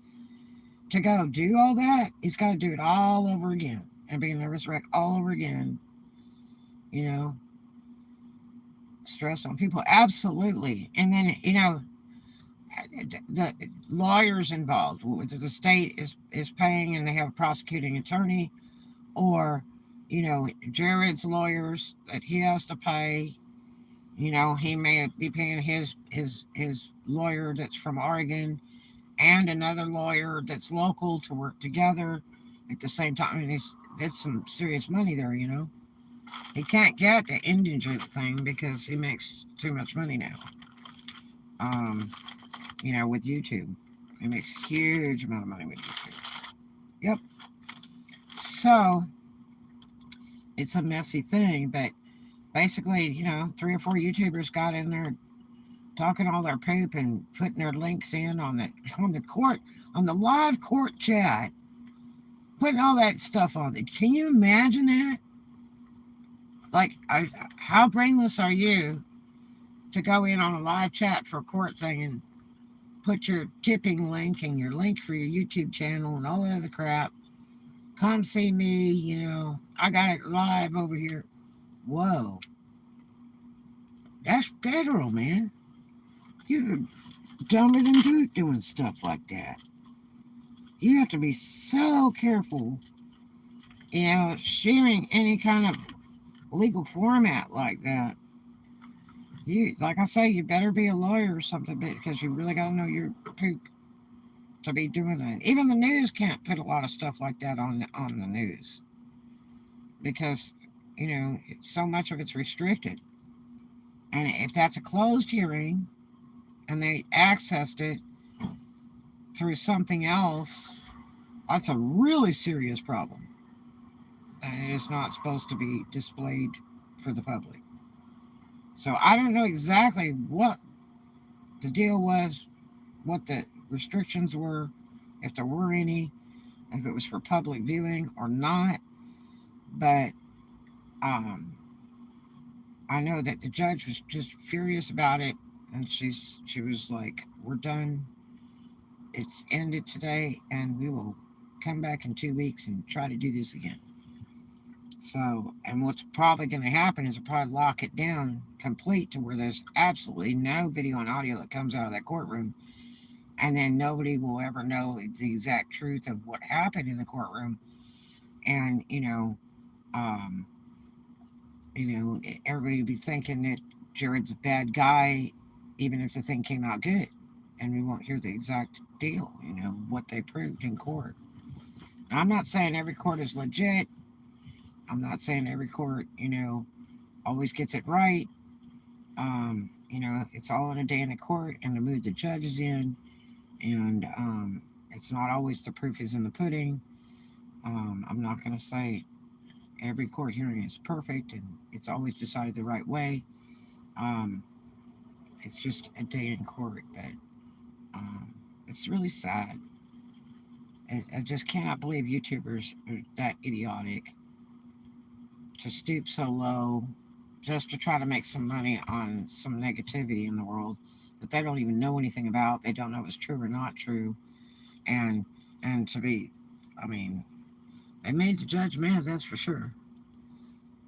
To go do all that, he's got to do it all over again and be a nervous wreck all over again. You know, stress on people. Absolutely. And then, you know, the lawyers involved, whether the state is paying and they have a prosecuting attorney, or, you know, Jared's lawyers that he has to pay. You know, he may be paying his lawyer that's from Oregon and another lawyer that's local to work together at the same time. I mean, that's some serious money there, you know. He can't get the indigent thing because he makes too much money now. Um, you know, with YouTube. He makes a huge amount of money with YouTube. Yep. So it's a messy thing, but basically, you know, 3 or 4 YouTubers got in there talking all their poop and putting their links in on the court, on the live court chat, putting all that stuff on it. Can you imagine that? Like, how brainless are you to go in on a live chat for a court thing and put your tipping link and your link for your YouTube channel and all that other crap? Come see me, you know, I got it live over here. Whoa. That's federal, man. You're dumber than Duke doing stuff like that. You have to be so careful, you know, sharing any kind of legal format like that. You, like I say, you better be a lawyer or something because you really got to know your poop to be doing that. Even the news can't put a lot of stuff like that on the news because, you know, so much of it's restricted. And if that's a closed hearing and they accessed it through something else, that's a really serious problem. And it is not supposed to be displayed for the public. So I don't know exactly what the deal was, what the restrictions were, if there were any, if it was for public viewing or not. But um, I know that the judge was just furious about it, and she was like, "We're done. It's ended today, and we will come back in 2 weeks and try to do this again." So, and what's probably going to happen is they'll probably lock it down complete to where there's absolutely no video and audio that comes out of that courtroom. And then nobody will ever know the exact truth of what happened in the courtroom. And, um, everybody would be thinking that Jared's a bad guy, even if the thing came out good. And we won't hear the exact deal, what they proved in court. Now, I'm not saying every court is legit. I'm not saying every court, always gets it right. It's all in a day in the court and the mood the judge is in. And it's not always the proof is in the pudding. I'm not going to say every court hearing is perfect and it's always decided the right way. Um, it's just a day in court, but it's really sad. I just cannot believe YouTubers are that idiotic to stoop so low just to try to make some money on some negativity in the world that they don't even know anything about. They don't know if it's true or not true. And to be, I mean, they made the judge mad, that's for sure.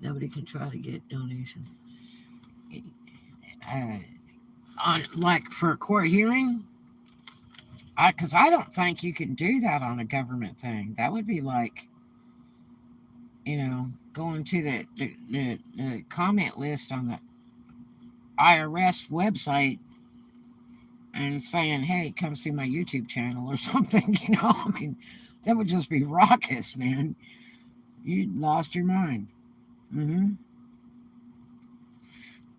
Nobody can try to get donations. Uh, on like for a court hearing, because I don't think you can do that on a government thing. That would be like, going to the comment list on the IRS website and saying, "Hey, come see my YouTube channel" or something. I mean, that would just be raucous, man. You'd lost your mind. Mm-hmm.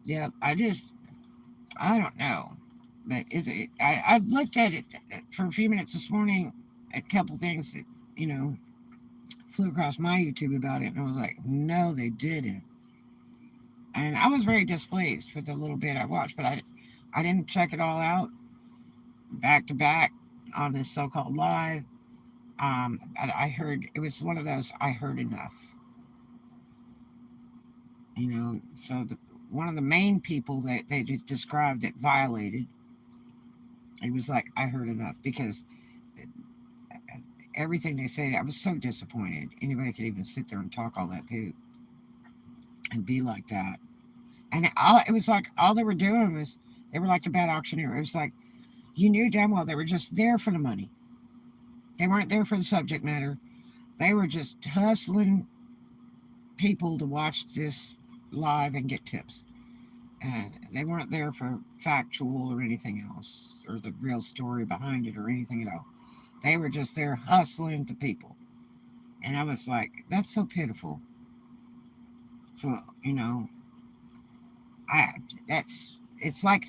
Yeah, I don't know, but I looked at it for a few minutes this morning. A couple things that you know flew across my YouTube about it, and I was like, no, they didn't. And I was very displeased with the little bit I watched, but I didn't check it all out back to back on this so-called live. I heard it was one of those I heard enough. So one of the main people that they described that violated, it was like I heard enough because everything they said, I was so disappointed. Anybody could even sit there and talk all that poop and be like that. And it was like all they were doing was they were like the bad auctioneer. It was like you knew damn well they were just there for the money. They weren't there for the subject matter. They were just hustling people to watch this live and get tips. And they weren't there for factual or anything else, or the real story behind it or anything at all. They were just there hustling to people. And I was like, that's so pitiful. So, I it's like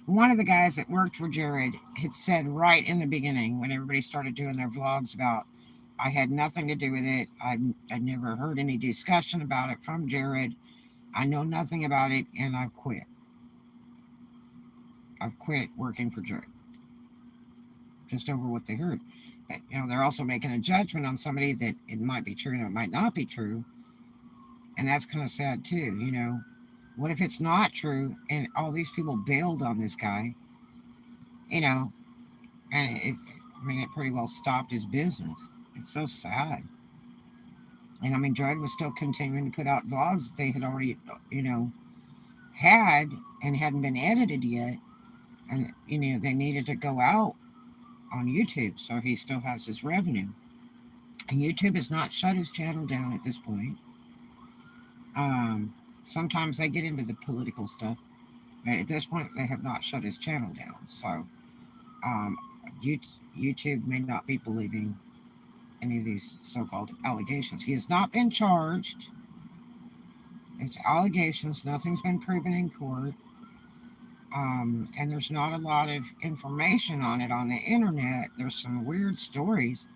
one of the guys that worked for Jared had said right in the beginning when everybody started doing their vlogs about I had nothing to do with it. I never heard any discussion about it from Jared. I know nothing about it, and I've quit. I've quit working for Jared just over what they heard. But they're also making a judgment on somebody that it might be true and it might not be true, and that's kind of sad too. What if it's not true and all these people bailed on this guy? You know, and it pretty well stopped his business. It's so sad. And I mean, Jared was still continuing to put out vlogs that they had already, had and hadn't been edited yet. And, they needed to go out on YouTube. So he still has his revenue. And YouTube has not shut his channel down at this point. Sometimes they get into the political stuff. But at this point, they have not shut his channel down. So um, YouTube may not be believing any of these so-called allegations. He has not been charged. It's allegations. Nothing's been proven in court. And there's not a lot of information on it on the internet. There's some weird stories,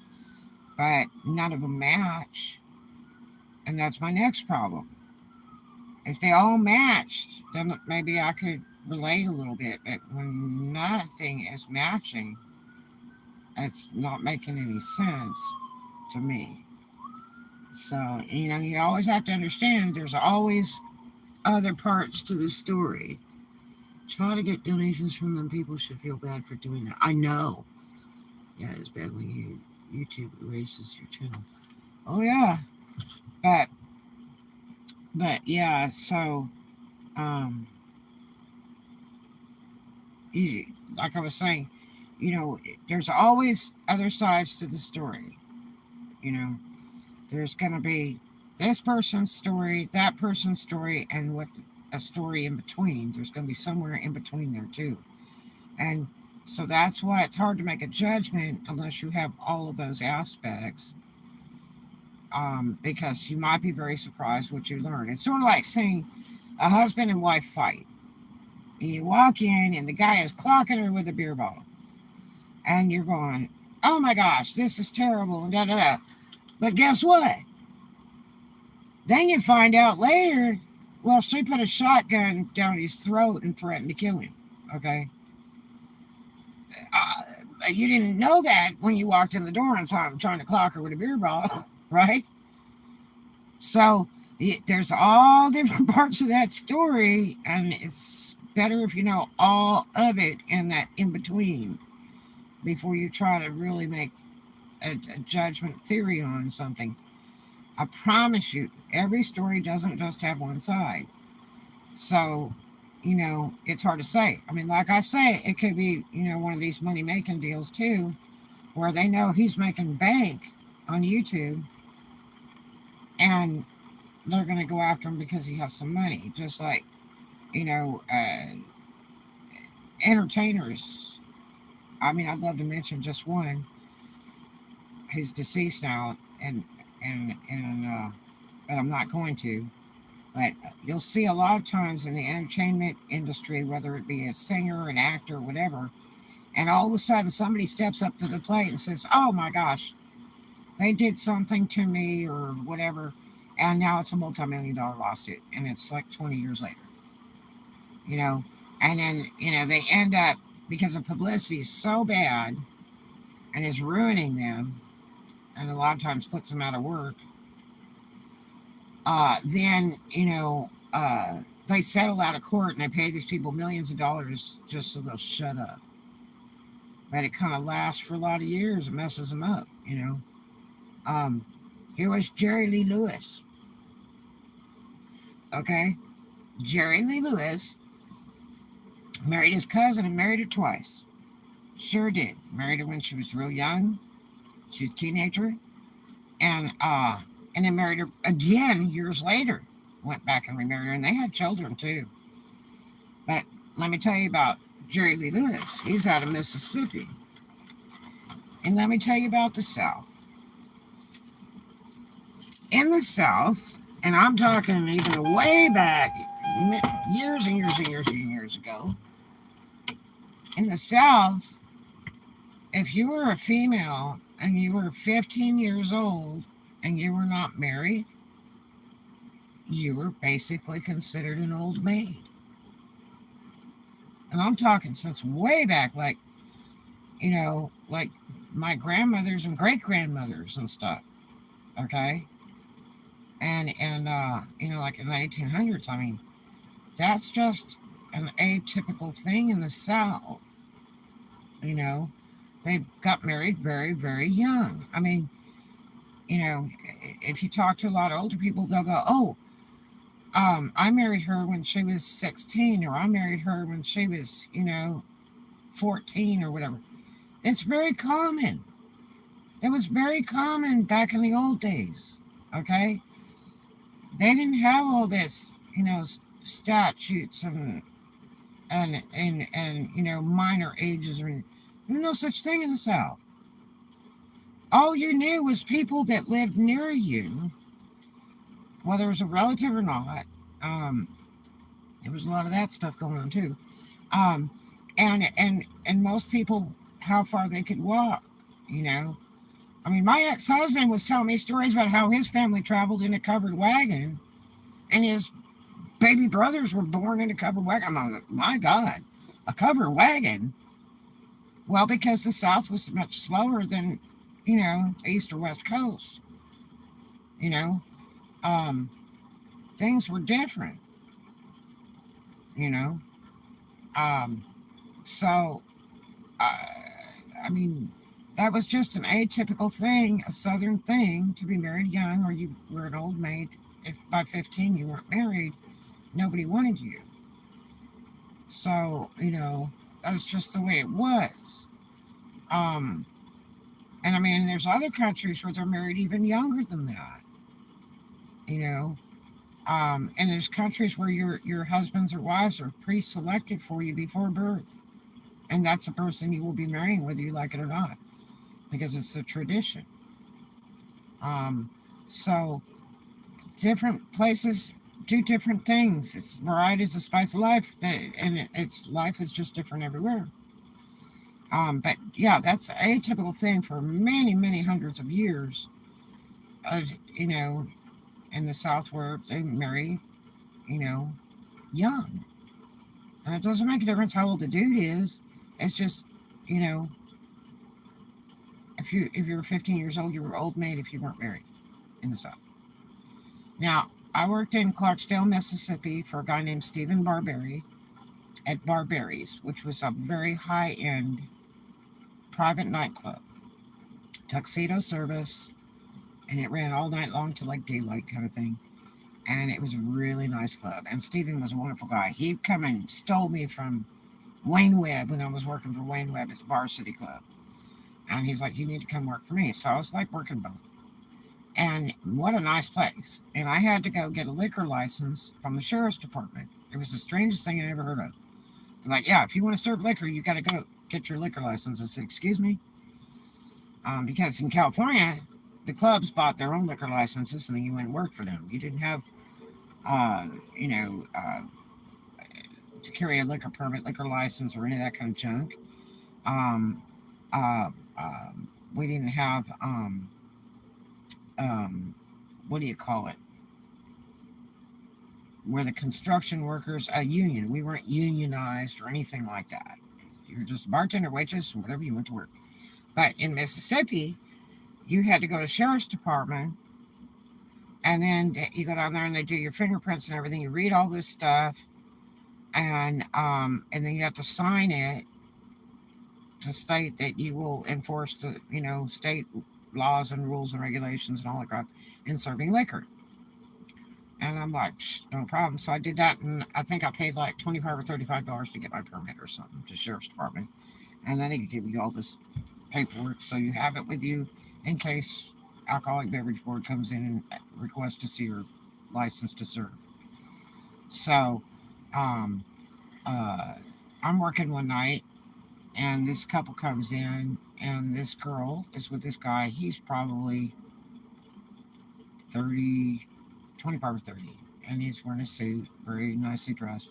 but none of them match. And that's my next problem. If they all matched, then maybe I could relate a little bit. But when nothing is matching, it's not making any sense to me. So, you always have to understand there's always other parts to the story. Try to get donations from them. People should feel bad for doing that. I know. Yeah, it's bad when YouTube erases your channel. Oh, yeah. But But yeah, so um, you, like I was saying, there's always other sides to the story. You know, there's going to be this person's story, that person's story, and what a story in between. There's going to be somewhere in between there too. And so that's why it's hard to make a judgment unless you have all of those aspects, because you might be very surprised what you learn. It's sort of like seeing a husband and wife fight. And you walk in and the guy is clocking her with a beer bottle. And you're going, oh my gosh, this is terrible, and da da da. But guess what? Then you find out later, well, she put a shotgun down his throat and threatened to kill him. Okay? Uh, you didn't know that when you walked in the door and saw him trying to clock her with a beer bottle, right? So there's all different parts of that story, and it's better if you know all of it and that in between before you try to really make a judgment theory on something. I promise you, every story doesn't just have one side. So, it's hard to say. I mean, like I say, it could be, one of these money making deals too, where they know he's making bank on YouTube and they're going to go after him because he has some money. Just like, you know, uh, entertainers. I mean, I'd love to mention just one who's deceased now, and but I'm not going to. But you'll see a lot of times in the entertainment industry, whether it be a singer, an actor, whatever, and all of a sudden somebody steps up to the plate and says, "Oh my gosh, they did something to me," or whatever, and now it's a multi-million-dollar lawsuit, and it's like 20 years later, you know, and then they end up because the publicity is so bad and is ruining them, and a lot of times puts them out of work. Then they settle out of court and they pay these people millions of dollars just so they'll shut up. But it kind of lasts for a lot of years. It messes them up. Um, Here was Jerry Lee Lewis. Okay, Jerry Lee Lewis married his cousin and married her twice. Sure did. Married her when she was real young. She was a teenager, and then married her again years later. Went back and remarried her, and they had children too. But let me tell you about Jerry Lee Lewis. He's out of Mississippi, and let me tell you about the South. In the South, and I'm talking even way back, years and years and years and years ago. In the South, if you were a female and you were 15 years old and you were not married, you were basically considered an old maid. And I'm talking since way back, like my grandmothers and great grandmothers and stuff. Okay, and like in the 1800s. I mean, that's just an atypical thing in the South. You know, they got married very, very young. I mean, if you talk to a lot of older people, they'll go, "Oh, I married her when she was 16, or I married her when she was, 14 or whatever." It's very common. It was very common back in the old days. Okay, they didn't have all this, statutes and minor ages, or there's no such thing in the South. All you knew was people that lived near you, whether it was a relative or not. Um, there was a lot of that stuff going on too. Um, and most people how far they could walk. You know, I mean, my ex-husband was telling me stories about how his family traveled in a covered wagon, and his baby brothers were born in a covered wagon. I'm like, my God, a covered wagon? Well, because the South was much slower than, the East or West Coast. You know, um, things were different. You know, um, so uh, I mean, that was just an atypical thing, a Southern thing, to be married young, or you were an old maid. if by 15 you weren't married, nobody wanted you. So, that's just the way it was. Um, and I mean, there's other countries where they're married even younger than that, you know. And there's countries where your husbands or wives are pre-selected for you before birth, and that's the person you will be marrying, whether you like it or not, because it's the tradition. Um, so different places do different things. It's variety is the spice of life, and it's life is just different everywhere. But yeah, that's a typical thing for many, many hundreds of years. Uh, you know, in the South where they marry, you know, young, and it doesn't make a difference how old the dude is. It's just, you know, if you were 15 years old, you were old maid if you weren't married in the South. Now, I worked in Clarksdale, Mississippi, for a guy named Stephen Barberi at Barberry's, which was a very high end private nightclub, tuxedo service, and it ran all night long to like daylight kind of thing. And it was a really nice club. And Stephen was a wonderful guy. He come and stole me from Wayne Webb when I was working for Wayne Webb at the Varsity Club. And he's like, you need to come work for me. So I was like working both. And what a nice place. And I had to go get a liquor license from the sheriff's department. It was the strangest thing I ever heard of. They're like, yeah, if you want to serve liquor, you got to go get your liquor license. I said, excuse me? Because in California, the clubs bought their own liquor licenses and then you went and worked for them. You didn't have, uh, you know, uh, to carry a liquor permit, liquor license, or any of that kind of junk. Um, uh, we didn't have, um, what do you call it? We're the construction workers, a union. We weren't unionized or anything like that. You were just a bartender, waitress, whatever you went to work. But in Mississippi, you had to go to sheriff's department, and then you go down there and they do your fingerprints and everything. You read all this stuff, and then you have to sign it to state that you will enforce the state laws and rules and regulations and all that crap in serving liquor. And I'm like, no problem. So I did that, and I think I paid like $25 or $35 to get my permit or something to sheriff's department, and then they could give you all this paperwork so you have it with you in case alcoholic beverage board comes in and requests to see your license to serve. So, um, uh, I'm working one night, and this couple comes in, and this girl is with this guy. He's probably 30, 25 or 30, and he's wearing a suit, very nicely dressed.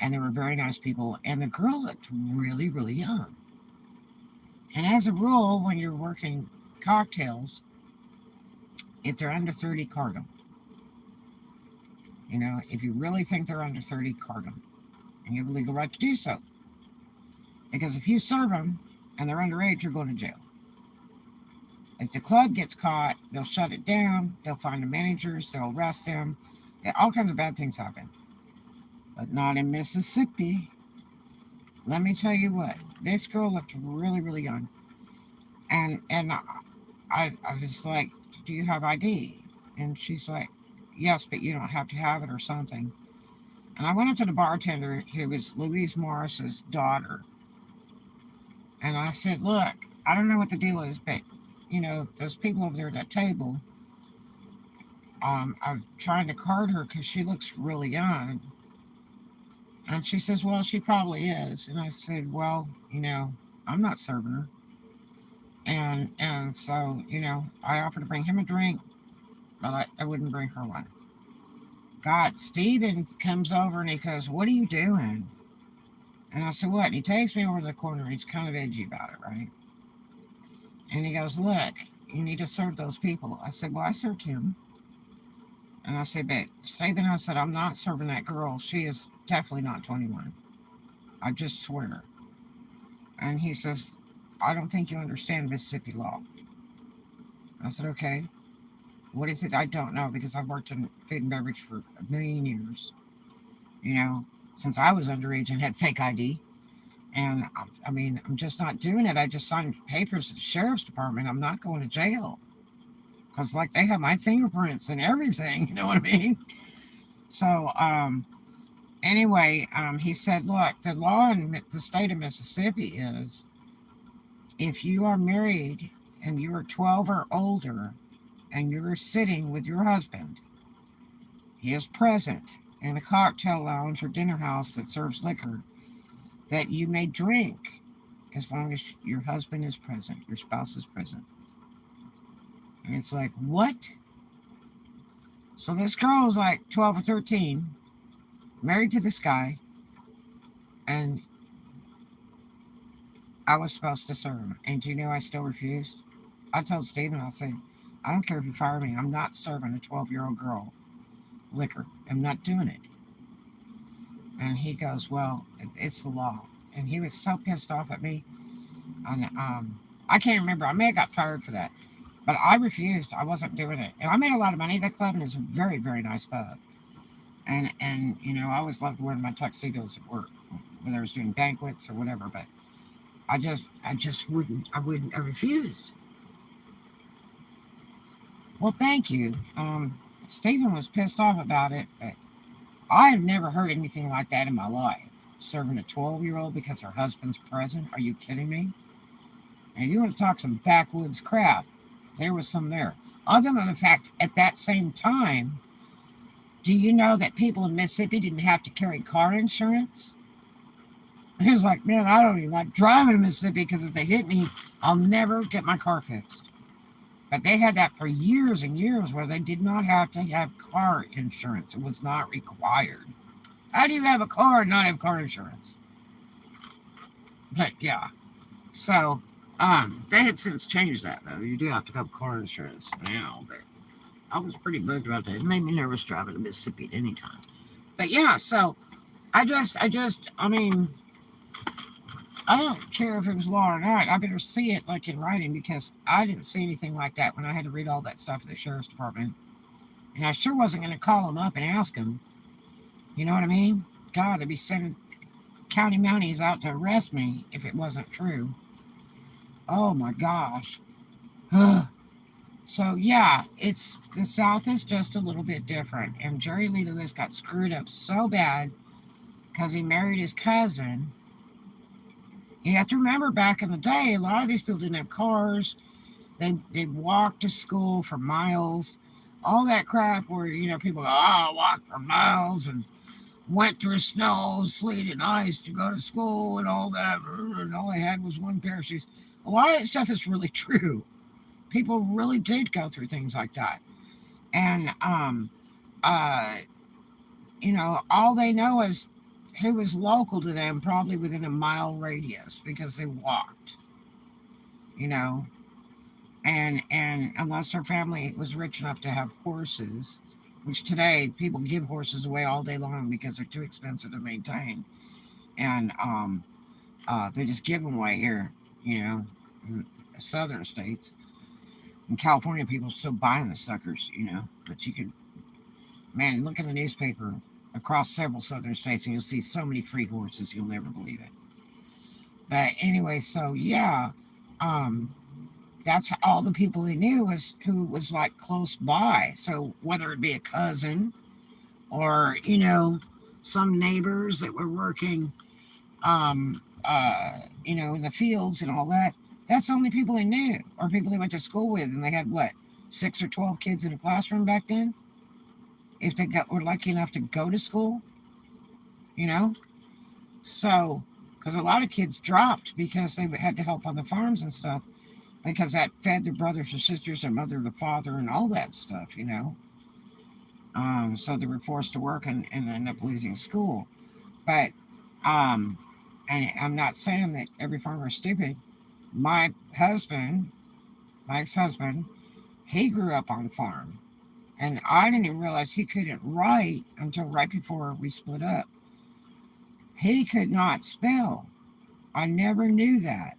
And they were very nice people, and the girl looked really, really young. And as a rule, when you're working cocktails, if they're under 30, card them. If you really think they're under 30, card them. And you have a legal right to do so. Because if you serve them and they're underage, you're going to jail. If the club gets caught, they'll shut it down, they'll find the managers, they'll arrest them. All kinds of bad things happen. But not in Mississippi. Let me tell you what, this girl looked really, really young. And I was like, do you have ID? And she's like, yes, but you don't have to have it or something. And I went up to the bartender, who was Louise Morris's daughter. And I said, look, I don't know what the deal is, but, those people over there at that table, I'm trying to card her because she looks really young. And she says, well, she probably is. And I said, well, I'm not serving her. And so, I offered to bring him a drink, but I wouldn't bring her one. God, Steven comes over and he goes, what are you doing? And I said, what? And he takes me over to the corner and he's kind of edgy about it, right? And he goes, look, you need to serve those people. I said, well, I served him. And I said, but Steven, I said, I'm not serving that girl. She is definitely not 21. I just swear. And he says, I don't think you understand Mississippi law. I said, okay. What is it? I don't know, because I've worked in food and beverage for a million years. Since I was underage and had fake ID. And I mean, I'm just not doing it. I just signed papers at the sheriff's department. I'm not going to jail. because like they have my fingerprints and everything. You know what I mean? So anyway, he said, look, the law in the state of Mississippi is if you are married and you are 12 or older and you're sitting with your husband, he is present in a cocktail lounge or dinner house that serves liquor, that you may drink as long as your husband is present, your spouse is present. And it's like, what? So this girl was like 12 or 13, married to this guy, and I was supposed to serve him. And do you know I still refused? I told Stephen, I said, I don't care if you fire me. I'm not serving a 12-year-old girl liquor. I'm not doing it. And he goes, well, it's the law. And he was so pissed off at me. And I can't remember. I may have got fired for that. But I refused. I wasn't doing it. And I made a lot of money at that club, and it's a very, very nice club. And you know, I always loved wearing my tuxedos at work, whether I was doing banquets or whatever. But I just wouldn't. I refused. Well, thank you. Stephen was pissed off about it, but I have never heard anything like that in my life. Serving a 12-year-old because her husband's present? Are you kidding me? And you want to talk some backwoods crap? There was some there. Other than the fact, at that same time, do you know that people in Mississippi didn't have to carry car insurance? He was like, man, I don't even like driving in Mississippi because if they hit me, I'll never get my car fixed. But they had that for years and years where they did not have to have car insurance. It was not required. How do you have a car and not have car insurance? But yeah. So, they had since changed that though. You do have to have car insurance now, but I was pretty bugged about that. It made me nervous driving to Mississippi at any time. But yeah, so I mean, I don't care if it was law or not. I better see it like in writing because I didn't see anything like that when I had to read all that stuff at the sheriff's department. And I sure wasn't going to call them up and ask them. You know what I mean? God, they'd be sending county mounties out to arrest me if it wasn't true. Oh my gosh. So yeah, it's the South is just a little bit different. And Jerry Lee Lewis got screwed up so bad because he married his cousin. You have to remember back in the day, a lot of these people didn't have cars. They walked to school for miles. All that crap where, you know, people go, oh, walk for miles and went through snow, sleet, and ice to go to school and all that. And all they had was one pair of shoes. A lot of that stuff is really true. People really did go through things like that. And, uh, you know, all they know is who was local to them, probably within a mile radius because they walked, you know. And unless their family was rich enough to have horses, which today people give horses away all day long because they're too expensive to maintain. And they just give them away here, you know, in the southern states. In California, people are still buying the suckers, you know. But you could, man, look in the newspaper across several southern states and you'll see so many free horses, you'll never believe it. But anyway, so yeah, that's all the people they knew was who was like close by. So whether it be a cousin or, you know, some neighbors that were working, you know, in the fields and all that, that's the only people they knew or people they went to school with. And they had what, 6 or 12 kids in a classroom back then? If they were lucky enough to go to school, you know? So, because a lot of kids dropped because they had to help on the farms and stuff because that fed their brothers or sisters, their mother, the father, and all that stuff, you know. So they were forced to work and end up losing school. But, and I'm not saying that every farmer is stupid. My husband, my ex-husband, he grew up on a farm. And I didn't even realize he couldn't write until right before we split up. He could not spell. I never knew that.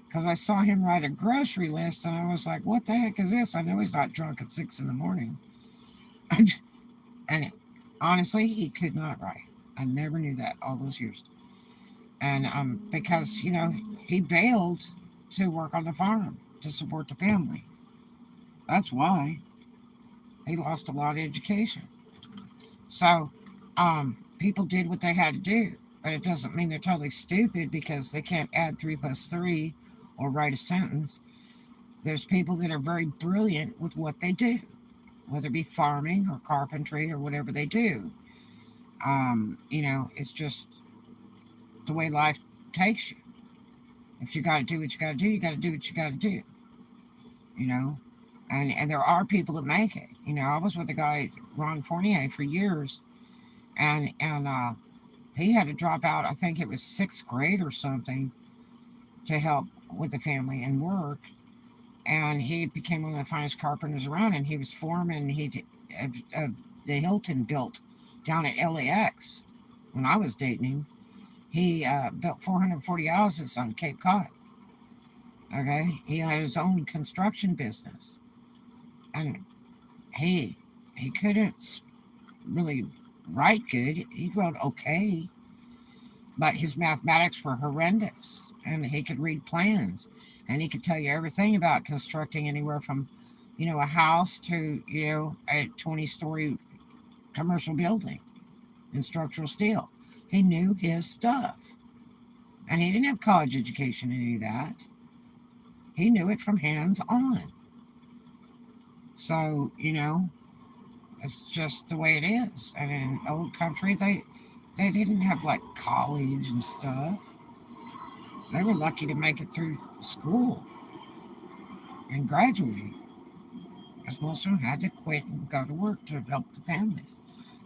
Because I saw him write a grocery list and I was like, what the heck is this? I know he's not drunk at 6 in the morning. And honestly, he could not write. I never knew that all those years. And because, you know, he bailed to work on the farm to support the family. That's why he lost a lot of education. So, people did what they had to do, but it doesn't mean they're totally stupid because they can't add 3 plus 3 or write a sentence. There's people that are very brilliant with what they do, whether it be farming or carpentry or whatever they do. It's just the way life takes you. If you got to do what you got to do, you got to do what you got to do. You know, and there are people that make it. I was with a guy, Ron Fournier, for years, and he had to drop out. I think it was 6th grade or something to help with the family and work. And he became one of the finest carpenters around. And he was foreman. Of the Hilton built down at LAX when I was dating him. He built 440 houses on Cape Cod. Okay, he had his own construction business, and he couldn't really write good. He wrote okay, but his mathematics were horrendous, and he could read plans, and he could tell you everything about constructing anywhere from, a house to a 20-story commercial building in structural steel. He knew his stuff, and he didn't have college education in any of that. He knew it from hands on. So, it's just the way it is. And in old country, they didn't have like college and stuff. They were lucky to make it through school and graduate, because most of them had to quit and go to work to help the families.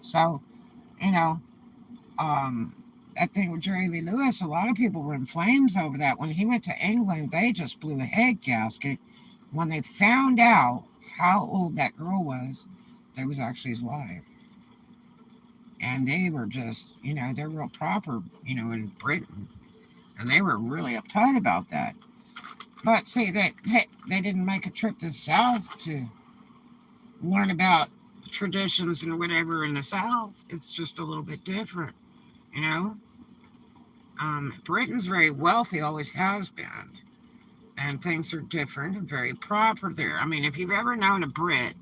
So, you know, that thing with Jerry Lee Lewis, a lot of people were in flames over that. When he went to England, they just blew a head gasket when they found out how old that girl was. That was actually his wife. And they were just, they're real proper, in Britain. And they were really uptight about that. But see, they didn't make a trip to the South to learn about traditions and whatever in the South. It's just a little bit different, you know. Britain's very wealthy, always has been, and things are different and very proper there. I mean, if you've ever known a Brit,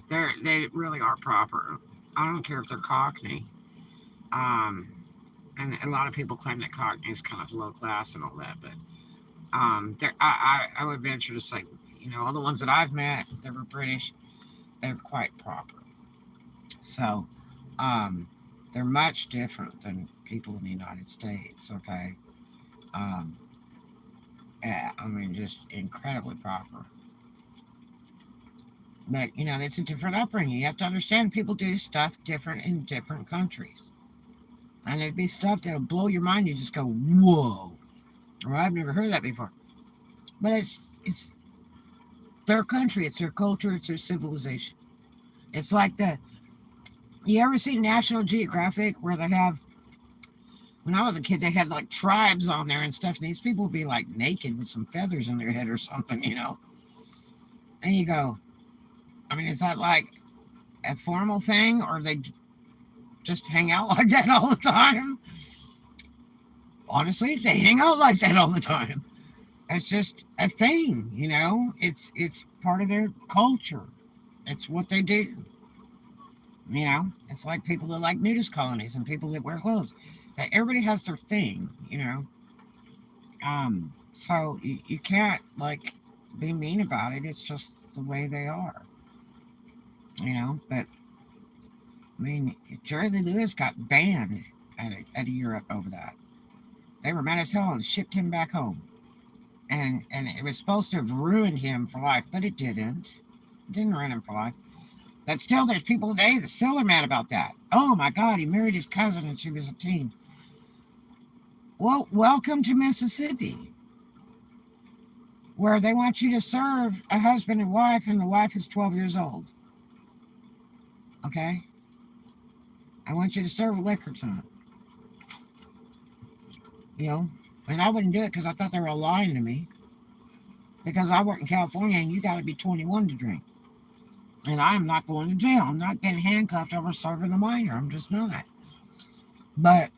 they really are proper. I don't care if they're Cockney. Um, and a lot of people claim that Cockney is kind of low class and all that, but I would venture to say, all the ones that I've met that were British, they're quite proper. So, they're much different than people in the United States. Okay, um, yeah, I mean, just incredibly proper. But it's a different upbringing. You have to understand people do stuff different in different countries, and there'd be stuff that'll blow your mind. You just go, "Whoa!" Or I've never heard that before. But it's their country, it's their culture, it's their civilization. It's like you ever seen National Geographic where they have, when I was a kid, they had like tribes on there and stuff, and these people would be like naked with some feathers in their head or something. And you go, I mean, is that like a formal thing, or they just hang out like that all the time? Honestly, they hang out like that all the time. It's just a thing, It's part of their culture. It's what they do. It's like people that like nudist colonies and people that wear clothes. Everybody has their thing. So you can't like be mean about it. It's just the way they are. But I mean, Jerry Lee Lewis got banned out of Europe over that. They were mad as hell and shipped him back home. And it was supposed to have ruined him for life, but it didn't. It didn't ruin him for life. But still, there's people today that still are mad about that. Oh my God, he married his cousin and she was a teen. Well, welcome to Mississippi, where they want you to serve a husband and wife, and the wife is 12 years old. Okay? I want you to serve liquor to them. And I wouldn't do it because I thought they were lying to me. Because I work in California and you got to be 21 to drink. And I am not going to jail. I'm not getting handcuffed over serving a minor. I'm just not. But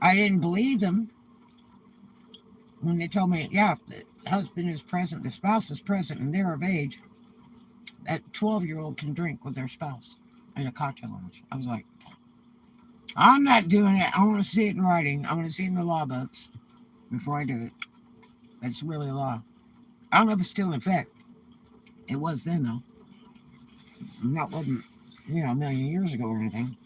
I didn't believe them when they told me, yeah, husband is present, the spouse is present, and they're of age, that 12-year-old can drink with their spouse in a cocktail lounge. I was like, I'm not doing it. I want to see it in writing. I want to see it in the law books before I do it. It's really a law. I don't know if it's still in effect. It was then, though. That wasn't, a million years ago or anything.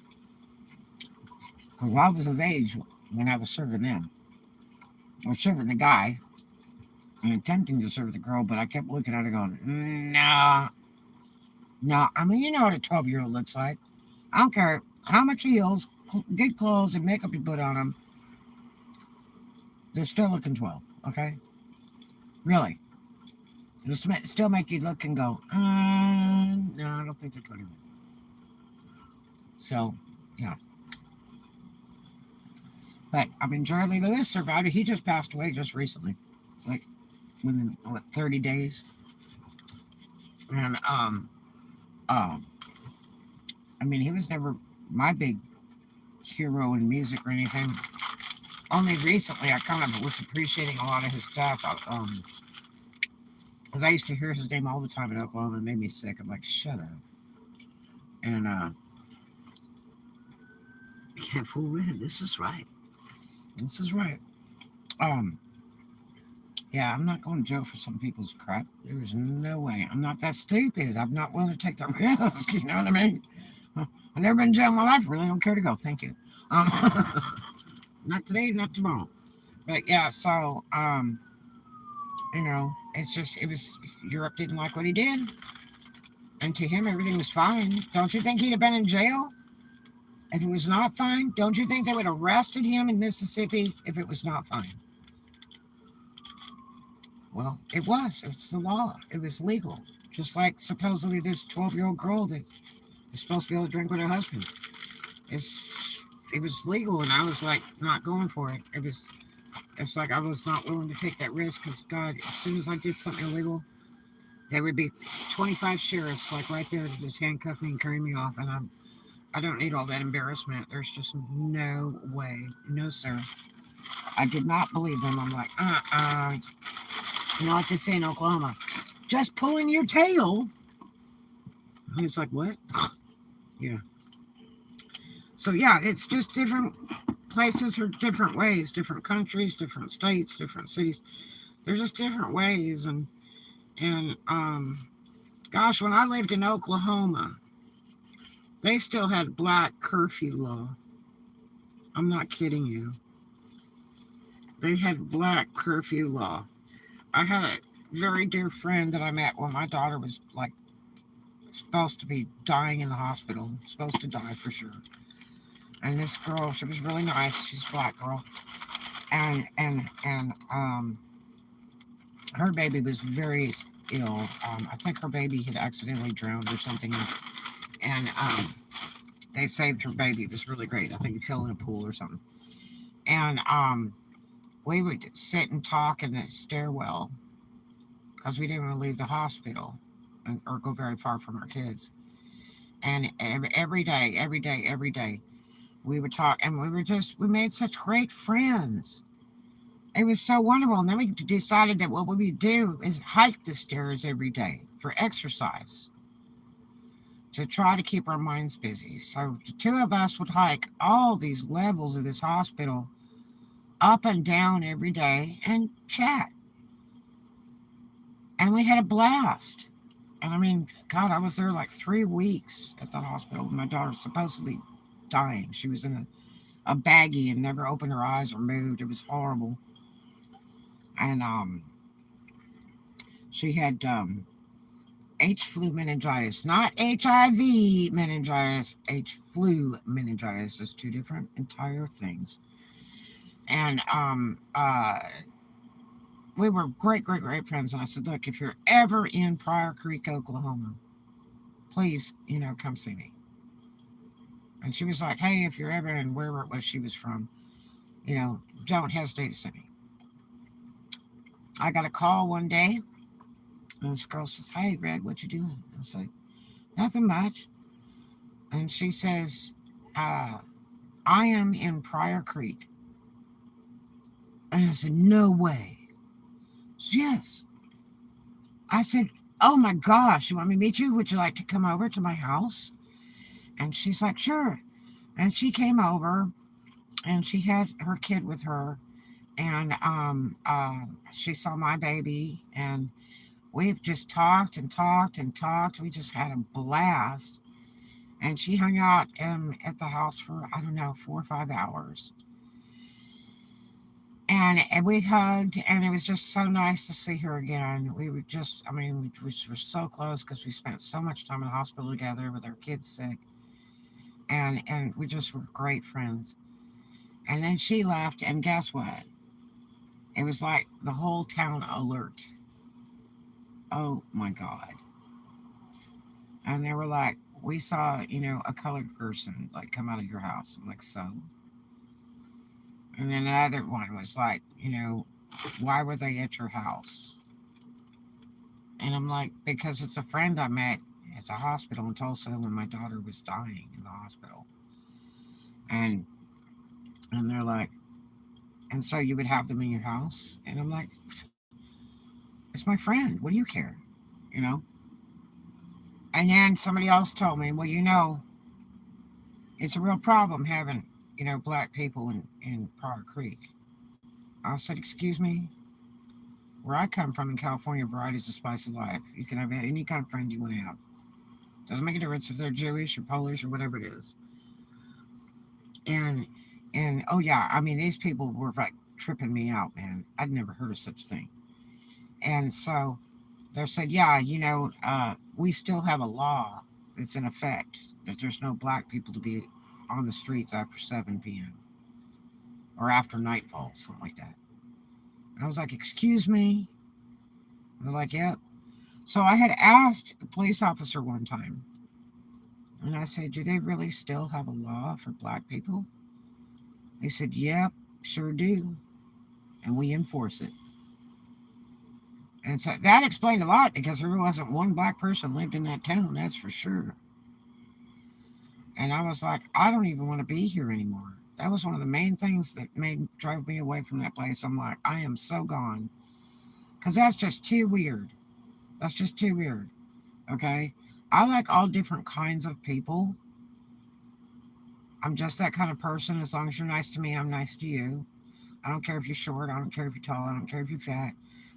Because I was of age when I was serving them. I was serving the guy and attempting to serve the girl, but I kept looking at her going, nah, no. I mean, you know what a 12-year-old looks like. I don't care how much heels, good clothes, and makeup you put on them. They're still looking 12, okay? Really. It'll still make you look and go, no, I don't think they're 21. So, yeah. But, I mean, Charlie Lewis survived it. He just passed away just recently. Like, within, 30 days. And, I mean, he was never my big hero in music or anything. Only recently I kind of was appreciating a lot of his stuff. Because I used to hear his name all the time in Oklahoma. It made me sick. I'm like, shut up. And, you can't fool Red. This is right. This is right. Yeah, I'm not going to jail for some people's crap. There is no way. I'm not that stupid. I'm not willing to take the risk. You know what I mean? I've never been in jail in my life. Really don't care to go. Thank you. Not today, not tomorrow. But yeah, so it's just Europe didn't like what he did, and to him everything was fine. Don't you think he'd have been in jail if it was not fine? Don't you think they would have arrested him in Mississippi if it was not fine? Well, it was. It's the law. It was legal. Just like supposedly this 12-year-old girl that is supposed to be able to drink with her husband. It was legal, and I was like not going for it. It's like I was not willing to take that risk because God, as soon as I did something illegal, there would be 25 sheriffs like right there to just handcuff me and carry me off, and I don't need all that embarrassment. There's just no way, no sir. I did not believe them. I'm like, like they say in Oklahoma, just pulling your tail. And it's like, what? Yeah. So yeah, it's just different places are different ways, different countries, different states, different cities. They're just different ways, and gosh, when I lived in Oklahoma, they still had black curfew law. I'm not kidding you. They had black curfew law. I had a very dear friend that I met when my daughter was like supposed to be dying in the hospital, supposed to die for sure. And this girl, she was really nice. She's a black girl, and her baby was very ill. I think her baby had accidentally drowned or something, and they saved her baby. It was really great. I think it fell in a pool or something. And we would sit and talk in the stairwell because we didn't want to leave the hospital or go very far from our kids. And every day, we would talk, and we made such great friends. It was so wonderful. And then we decided that what we would do is hike the stairs every day for exercise to try to keep our minds busy. So the two of us would hike all these levels of this hospital up and down every day and chat. And we had a blast. And I mean, God, I was there like 3 weeks at the hospital. My daughter was supposedly dying. She was in a baggie and never opened her eyes or moved. It was horrible. And she had H-flu meningitis, not HIV meningitis. H-flu meningitis is two different entire things. And we were great friends. And I said, look, if you're ever in Pryor Creek, Oklahoma, please, come see me. And she was like, hey, if you're ever in wherever it was she was from, don't hesitate to see me. I got a call one day, and this girl says, hey, Red, what you doing? I was like, nothing much. And she says, I am in Pryor Creek. And I said, no way. Yes. I said, oh my gosh, you want me to meet you? Would you like to come over to my house? And she's like, sure. And she came over and she had her kid with her. And she saw my baby. And we've just talked and talked and talked. We just had a blast. And she hung out at the house for, I don't know, 4 or 5 hours. And we hugged, and it was just so nice to see her again. We were just, I mean, we were so close because we spent so much time in the hospital together with our kids sick, and we just were great friends. And then she left, and guess what? It was like the whole town alert. Oh my God! And they were like, "We saw, a colored person like come out of your house." I'm like, "So?" And then the other one was like, "Why were they at your house?" And I'm like, because it's a friend I met at the hospital in Tulsa when my daughter was dying in the hospital. And they're like, and so you would have them in your house? And I'm like, it's my friend. What do you care? You know? And then somebody else told me, well, it's a real problem having, black people in Prior Creek. I said, excuse me? Where I come from in California, variety is the spice of life. You can have any kind of friend you want to have. Doesn't make a difference if they're Jewish or Polish or whatever it is. And oh yeah, I mean these people were like tripping me out, man. I'd never heard of such a thing. And so they said, yeah, we still have a law that's in effect that there's no black people to be on the streets after 7 p.m. or after nightfall, something like that. And I was like, excuse me? And they're like, yep. So I had asked a police officer one time, and I said, do they really still have a law for black people? They said, yep, sure do. And we enforce it. And so that explained a lot because there wasn't one black person lived in that town, that's for sure. And I was like, I don't even want to be here anymore. That was one of the main things that drove me away from that place. I'm like, I am so gone because that's just too weird. That's just too weird. Okay, I like all different kinds of people. I'm just that kind of person. As long as you're nice to me, I'm nice to you. I don't care if you're short. I don't care if you're tall. I don't care if you're fat.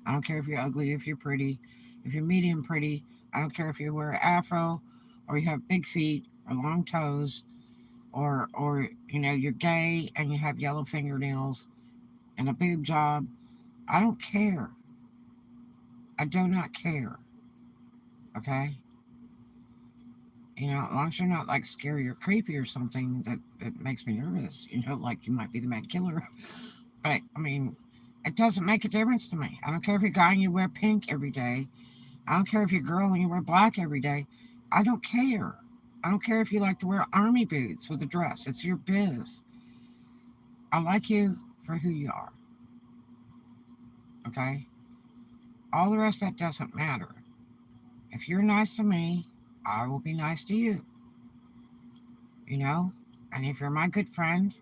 I don't care if you're ugly, if you're pretty, if you're medium pretty. I don't care if you wear an afro or you have big feet or long toes or you're gay and you have yellow fingernails and a boob job. I don't care. I do not care. Okay? As long as you're not like scary or creepy or something that makes me nervous, like you might be the mad killer. But I mean, it doesn't make a difference to me. I don't care if you're a guy and you wear pink every day. I don't care if you're a girl and you wear black every day. I don't care. I don't care if you like to wear army boots with a dress. It's your biz. I like you for who you are. Okay? All the rest of that doesn't matter. If you're nice to me, I will be nice to you. You know? And if you're my good friend,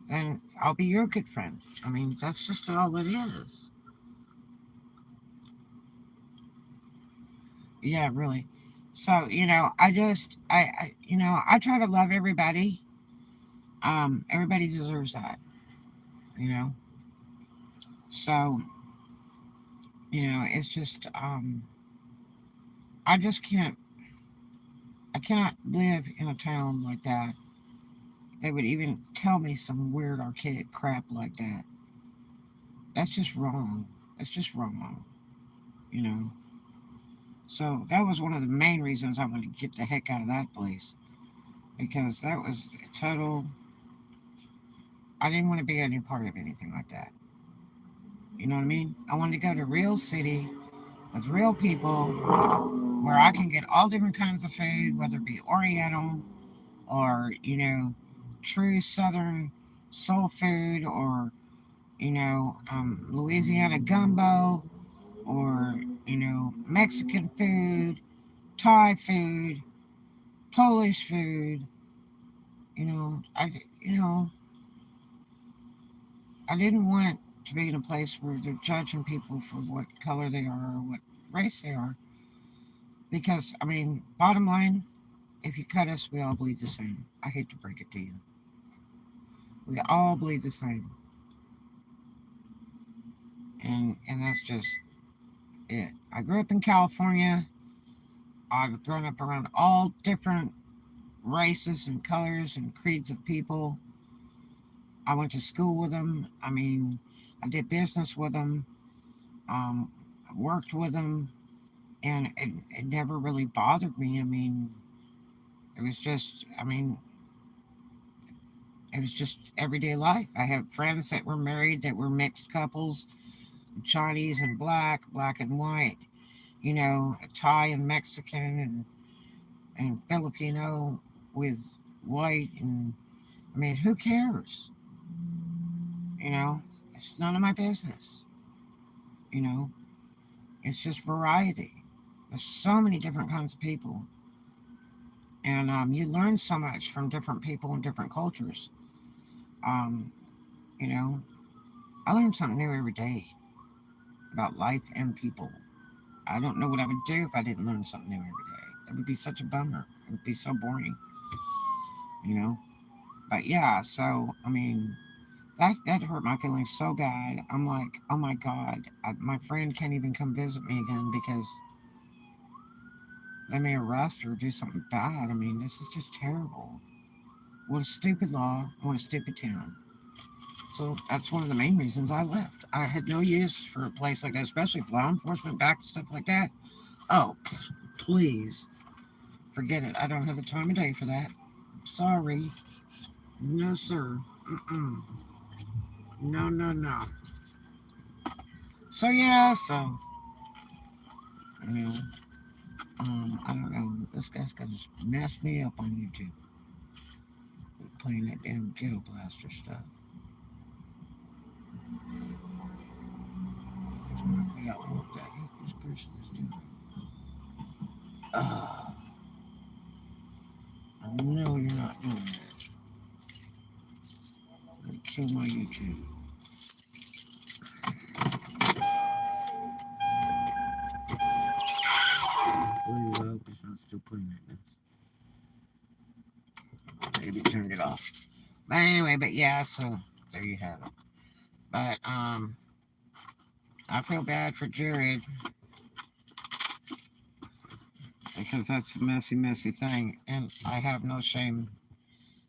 then I'll be your good friend. I mean, that's just all it is. Yeah, really. So, I try to love everybody. Everybody deserves that, you know? So, it's just, I just I cannot live in a town like that. They would even tell me some weird archaic crap like that. That's just wrong. That's just wrong, you know? So that was one of the main reasons I wanted to get the heck out of that place because that was total. I didn't want to be any part of anything like that. You know what I mean? I wanted to go to a real city with real people where I can get all different kinds of food, whether it be Oriental or, true Southern soul food or, Louisiana gumbo or, Mexican food, Thai food, Polish food. You know, I, you know, I didn't want to be in a place where they're judging people for what color they are or what race they are. Because, I mean, bottom line, if you cut us, we all bleed the same. I hate to break it to you. We all bleed the same. And that's just it. I grew up in California. I've grown up around all different races and colors and creeds of people. I went to school with them. I mean, I did business with them. I worked with them, and it never really bothered me. I mean, it was just, I mean, it was just everyday life. I have friends that were married that were mixed couples, Chinese and black, black and white, you know, Thai and Mexican and Filipino with white. And I mean, who cares? You know, it's none of my business. You know, it's just variety. There's so many different kinds of people. And you learn so much from different people and different cultures. Um, you know, I learn something new every day about life and people. I don't know what I would do if I didn't learn something new every day. It would be such a bummer. It would be so boring, you know. But yeah, so I mean, that hurt my feelings so bad. I'm like, oh my god, my friend can't even come visit me again because they may arrest or do something bad. I mean, this is just terrible. What a stupid law. What a stupid town. So that's one of the main reasons I left. I had no use for a place like that, especially law enforcement back and stuff like that. Oh, please. Forget it. I don't have the time of day for that. Sorry. No, sir. Mm-mm. No, no, no. So, yeah, so, you know, I don't know. This guy's gonna just mess me up on YouTube. Playing that damn ghetto blaster stuff. Figure out what the heck this person is doing. I know you're not doing that. I'm gonna kill my YouTube. Where you go? Because I'm still playing that mess. Maybe turned it off. But anyway, but yeah, so there you have it. But I feel bad for Jared because that's a messy, messy thing, and I have no shame,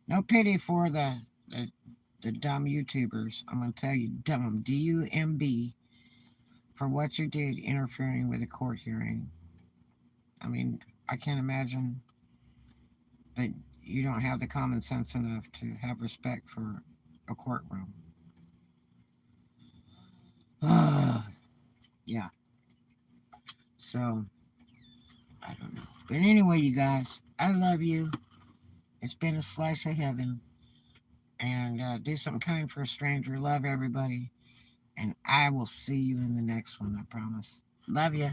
no pity for the dumb YouTubers. I'm gonna tell you, dumb, DUMB, for what you did interfering with a court hearing. I mean, I can't imagine, but you don't have the common sense enough to have respect for a courtroom. Yeah. So I don't know. But anyway, you guys, I love you. It's been a slice of heaven. And do something kind for a stranger. Love everybody. And I will see you in the next one, I promise. Love you.